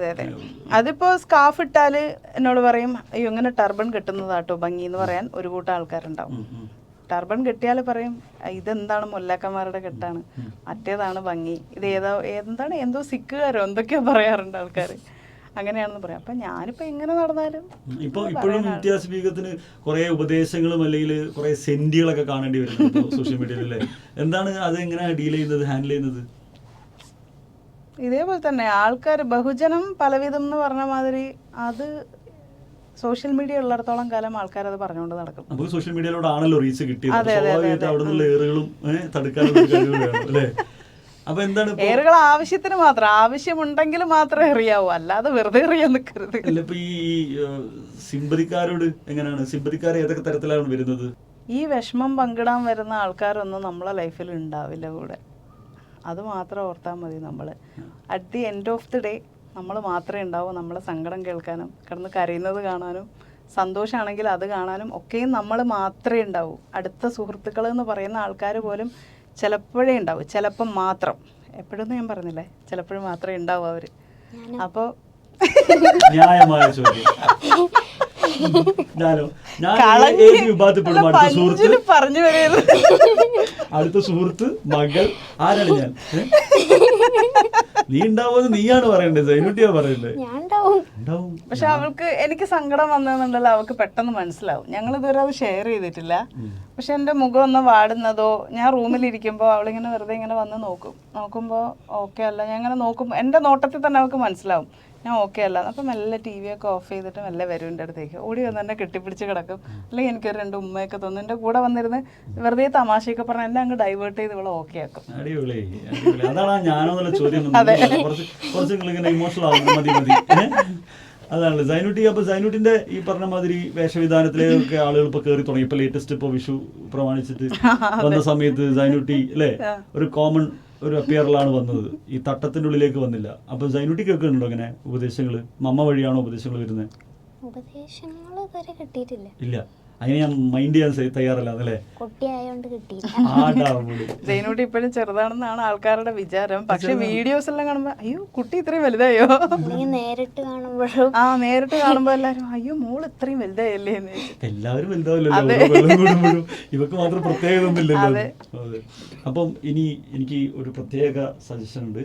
അതിപ്പോൾ സ്കാർഫ് ഇട്ടാൽ എന്നോട് പറയും, അയ്യോ ഇങ്ങനെ ടർബൺ കെട്ടുന്നതാട്ടോ ഭംഗി എന്ന് പറയാൻ ഒരു കൂട്ടം ആൾക്കാരുണ്ടാവും. ടർബൺ കെട്ടിയാൽ പറയും ഇതെന്താണ് മുല്ലാക്കന്മാരുടെ കെട്ടാണ്, മറ്റേതാണ് ഭംഗി, ഇത് എന്താണ് എന്തോ സിക്കുകാരോ എന്തൊക്കെയോ പറയാറുണ്ട് ആൾക്കാർ. അങ്ങനെയാണെന്ന് പറയാം. അപ്പൊ ഞാനിപ്പോ എങ്ങനെ നടന്നാലും ഇപ്പോഴും ഇംതിയാസ് ബീഗത്തിന് കുറെ ഉപദേശങ്ങളും അല്ലെങ്കിൽ കുറെ സെന്റികളൊക്കെ കാണേണ്ടി വരുന്നുണ്ട് സോഷ്യൽ മീഡിയയിൽ അല്ലേ? എന്താണ് അത് എങ്ങനെ ഡീൽ ചെയ്യുന്നത്, ഹാൻഡിൽ ചെയ്യുന്നത്? ഇതേപോലെ തന്നെ ആൾക്കാർ ബഹുജനം പലവിധം എന്ന് പറഞ്ഞ മാതിരി അത് സോഷ്യൽ മീഡിയ ഉള്ളിടത്തോളം കാലം ആൾക്കാർ അത് പറഞ്ഞുകൊണ്ട് നടക്കും. നമുക്ക് സോഷ്യൽ മീഡിയയിലൂടെ ആണല്ലോ റീച്ച് കിട്ടിയത്. സ്വാഭാവികമായിട്ട് അവിടെ നിന്നുള്ള ഏറുകളും തടുക്കാനുള്ള കഴിവ് വേണം അല്ലേ? അപ്പൊ എന്താണ് ഏറുകൾ ആവശ്യത്തിന് മാത്രം, ആവശ്യമുണ്ടെങ്കിൽ മാത്രമേ എറിയാവൂ, അല്ലാതെ വെറുതെ എറിയാൻ നിൽക്കരുത്. അല്ല, ഇപ്പൊ ഈ സിമ്പതിക്കാരോട് എങ്ങനെയാണ്, സിമ്പതിക്കാർ ഏതൊക്കെ തരത്തിലാണ് വരുന്നത്? ഈ വിഷമം പങ്കിടാൻ വരുന്ന ആൾക്കാരൊന്നും നമ്മളെ ലൈഫിൽ ഉണ്ടാവില്ല കൂടെ. അത് മാത്രം ഓർത്താൽ മതി. നമ്മൾ at the end of the day നമ്മൾ മാത്രമേ ഉണ്ടാവൂ. നമ്മളെ സങ്കടം കേൾക്കാനും കിടന്ന് കരയുന്നത് കാണാനും സന്തോഷമാണെങ്കിൽ അത് കാണാനും ഒക്കെയും നമ്മൾ മാത്രമേ ഉണ്ടാവൂ. അടുത്ത സുഹൃത്തുക്കൾ എന്ന് പറയുന്ന ആൾക്കാർ പോലും ചിലപ്പോഴേ ഉണ്ടാവും, ചിലപ്പം മാത്രം. എപ്പോഴൊന്നും ഞാൻ പറഞ്ഞില്ലേ, ചിലപ്പോഴും മാത്രമേ ഉണ്ടാവൂ അവർ. അപ്പോൾ ന്യായമായ ചോദ്യം. പറഞ്ഞു വരുന്നത് അടുത്ത സുഹൃത്ത്, മകൾ, ആരാണ് ഞാൻ? നീ ഉണ്ടാവുമെന്ന് നീയാണ് പറയണ്ടത്, സൈനുട്ടിയാ പറയണ്ടേ? പക്ഷെ അവൾക്ക് എനിക്ക് സങ്കടം വന്നതെന്നുണ്ടല്ലോ, അവൾക്ക് പെട്ടെന്ന് മനസ്സിലാവും. ഞങ്ങൾ ഇതുവരെ അത് ഷെയർ ചെയ്തിട്ടില്ല. പക്ഷെ എൻ്റെ മുഖം ഒന്ന് വാടുന്നതോ, ഞാൻ റൂമിലിരിക്കുമ്പോൾ അവളിങ്ങനെ വെറുതെ ഇങ്ങനെ വന്ന് നോക്കുമ്പോൾ ഓക്കെ അല്ല, ഞാൻ ഇങ്ങനെ നോക്കുമ്പോൾ എൻ്റെ നോട്ടത്തിൽ തന്നെ അവൾക്ക് മനസ്സിലാവും ഞാൻ ഓക്കെ അല്ല. അപ്പം മെല്ലെ ടി വി ഒക്കെ ഓഫ് ചെയ്തിട്ട് മെല്ലെ വരും എൻ്റെ അടുത്തേക്ക്. ഓടി വന്ന് എന്നെ കെട്ടിപ്പിടിച്ച് കിടക്കും. അല്ലെങ്കിൽ എനിക്കൊരു 2 ഉമ്മയൊക്കെ തോന്നും. എൻ്റെ കൂടെ വന്നിരുന്ന് വെറുതെ തമാശയൊക്കെ പറഞ്ഞാൽ എന്നെ അങ്ങ് ഡൈവേർട്ട് ചെയ്ത് ഇവളെ ഓക്കെ ആക്കും. അടിപൊളി. അതാണ് ഞാനോന്നുള്ള ചോദ്യം. കുറച്ച് ഇങ്ങനെ ഇമോഷണൽ ആവും. മതി. അതാണല്ലോ സൈനുട്ടി. അപ്പൊ സൈനുട്ടിന്റെ ഈ പറഞ്ഞ മാതിരി വേഷവിധാനത്തിലേക്ക് ആളുകൾ ഇപ്പൊ കയറി തുടങ്ങി. ഇപ്പൊ ലേറ്റസ്റ്റ് ഇപ്പൊ വിഷു പ്രമാണിച്ചിട്ട് വന്ന സമയത്ത് സൈനുട്ടി അല്ലേ ഒരു കോമൺ ഒരു അപ്പിയറിലാണ് വന്നത്. ഈ തട്ടത്തിന്റെ ഉള്ളിലേക്ക് വന്നില്ല. അപ്പൊ സൈനുട്ടി കേൾക്കുന്നുണ്ടോ അങ്ങനെ ഉപദേശങ്ങള്? മമ്മ വഴിയാണോ ഉപദേശങ്ങൾ വരുന്നത്? ഉപദേശങ്ങൾ ഇതുവരെ കിട്ടിയിട്ടില്ല. ഇല്ല, അതിനെ ഞാൻ മൈൻഡ് ചെയ്യാൻ തയ്യാറല്ല അല്ലേ? ജൈനൂട്ടി ഇപ്പോഴും ചെറുതാണെന്നാണ് ആൾക്കാരുടെ വിചാരം. പക്ഷെ വീഡിയോസ് എല്ലാം കാണുമ്പോ അയ്യോ കുട്ടി ഇത്രയും വലുതായോ, നേരിട്ട് കാണുമ്പോ എല്ലാരും അയ്യോ മോള് ഇത്രയും വലുതായല്ലേ എന്ന്. എല്ലാവരും വലുതാവില്ലല്ലോ, ഇവക്ക് മാത്രം പ്രത്യേകത ഒന്നുമില്ലല്ലോ. അപ്പം ഇനി എനിക്ക് ഒരു പ്രത്യേക സജഷൻ ഉണ്ട്.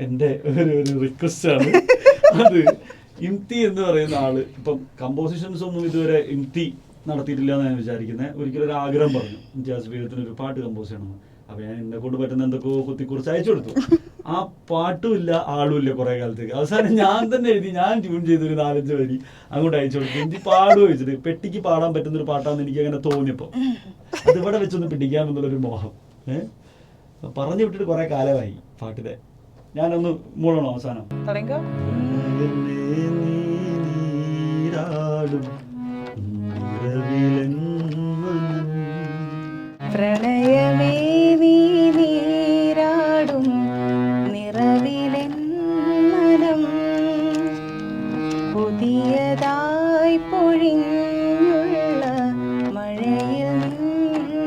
എന്റെ ഒരു റിക്വസ്റ്റ് ആണ്. അത് ഇംതി എന്ന് പറയുന്ന ആള് ഇപ്പം കമ്പോസിഷൻസ് ഒന്നും ഇതുവരെ ഇംതി നടത്തിയിട്ടില്ല എന്ന് ഞാൻ വിചാരിക്കുന്നത്. ഒരിക്കലും ഒരു ആഗ്രഹം പറഞ്ഞു ഇംതിയാസ് ബീഗത്തിന് ഒരു പാട്ട് കമ്പോസ് ചെയ്യണമെന്ന്. അപ്പൊ ഞാൻ എന്നെ കൊണ്ട് പറ്റുന്ന എന്തൊക്കെയോ കുത്തിക്കുറിച്ച് അയച്ചു കൊടുത്തു. ആ പാട്ടും ഇല്ല ആളും ഇല്ല കുറെ കാലത്തേക്ക്. അവസാനം ഞാൻ തന്നെ എഴുതി, ഞാൻ ട്യൂൺ ചെയ്ത് ഒരു 4-5 വരി അങ്ങോട്ട് അയച്ചു കൊടുത്തു. ഹിന്ദി പാടുക വെച്ചിട്ട് പെട്ടിക്ക് പാടാൻ പറ്റുന്ന ഒരു പാട്ടാന്ന് എനിക്ക് അങ്ങനെ തോന്നിയപ്പോ അതിവിടെ വെച്ചൊന്ന് പിടിക്കാമെന്നുള്ളൊരു മോഹം പറഞ്ഞു വിട്ടിട്ട് കുറെ കാലമായി പാട്ടിലെ. ഞാനൊന്ന് മൂളണോ അവസാനം? പ്രണയമേ നീ നീരാടും നിറവിലെൻ മനം, പുതിയതായി പൊഴിഞ്ഞുള്ള മഴയിൽ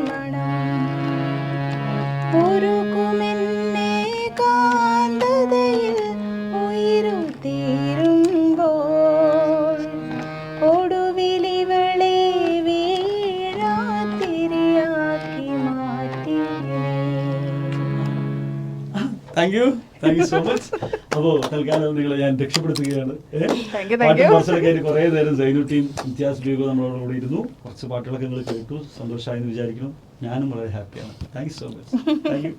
മണം, ഒരുക്കുമെന്നെ കാന്തതയിൽ ഉയരും തീരുമ്പോൾ, ഒടുവിലിവളെ വീഴാത്തിരിയാക്കി മാ താങ്ക് യു സോ മച്ച്. അപ്പോൾ തൽക്കാലം നിങ്ങളെ ഞാൻ രക്ഷപ്പെടുത്തുകയാണ്. Thank you. പാട്ടും പാർസലൊക്കെ ആയിട്ട് കുറേ നേരം സൈനുദ്ദീൻ, ഇംതിയാസ് ബീഗം നമ്മളോട് കൂടി ഇരുന്നു. കുറച്ച് പാട്ടുകളൊക്കെ നിങ്ങൾ കേട്ടു, സന്തോഷമായെന്ന് വിചാരിക്കുന്നു. ഞാനും വളരെ ഹാപ്പിയാണ്. Thank you so much. Thank you.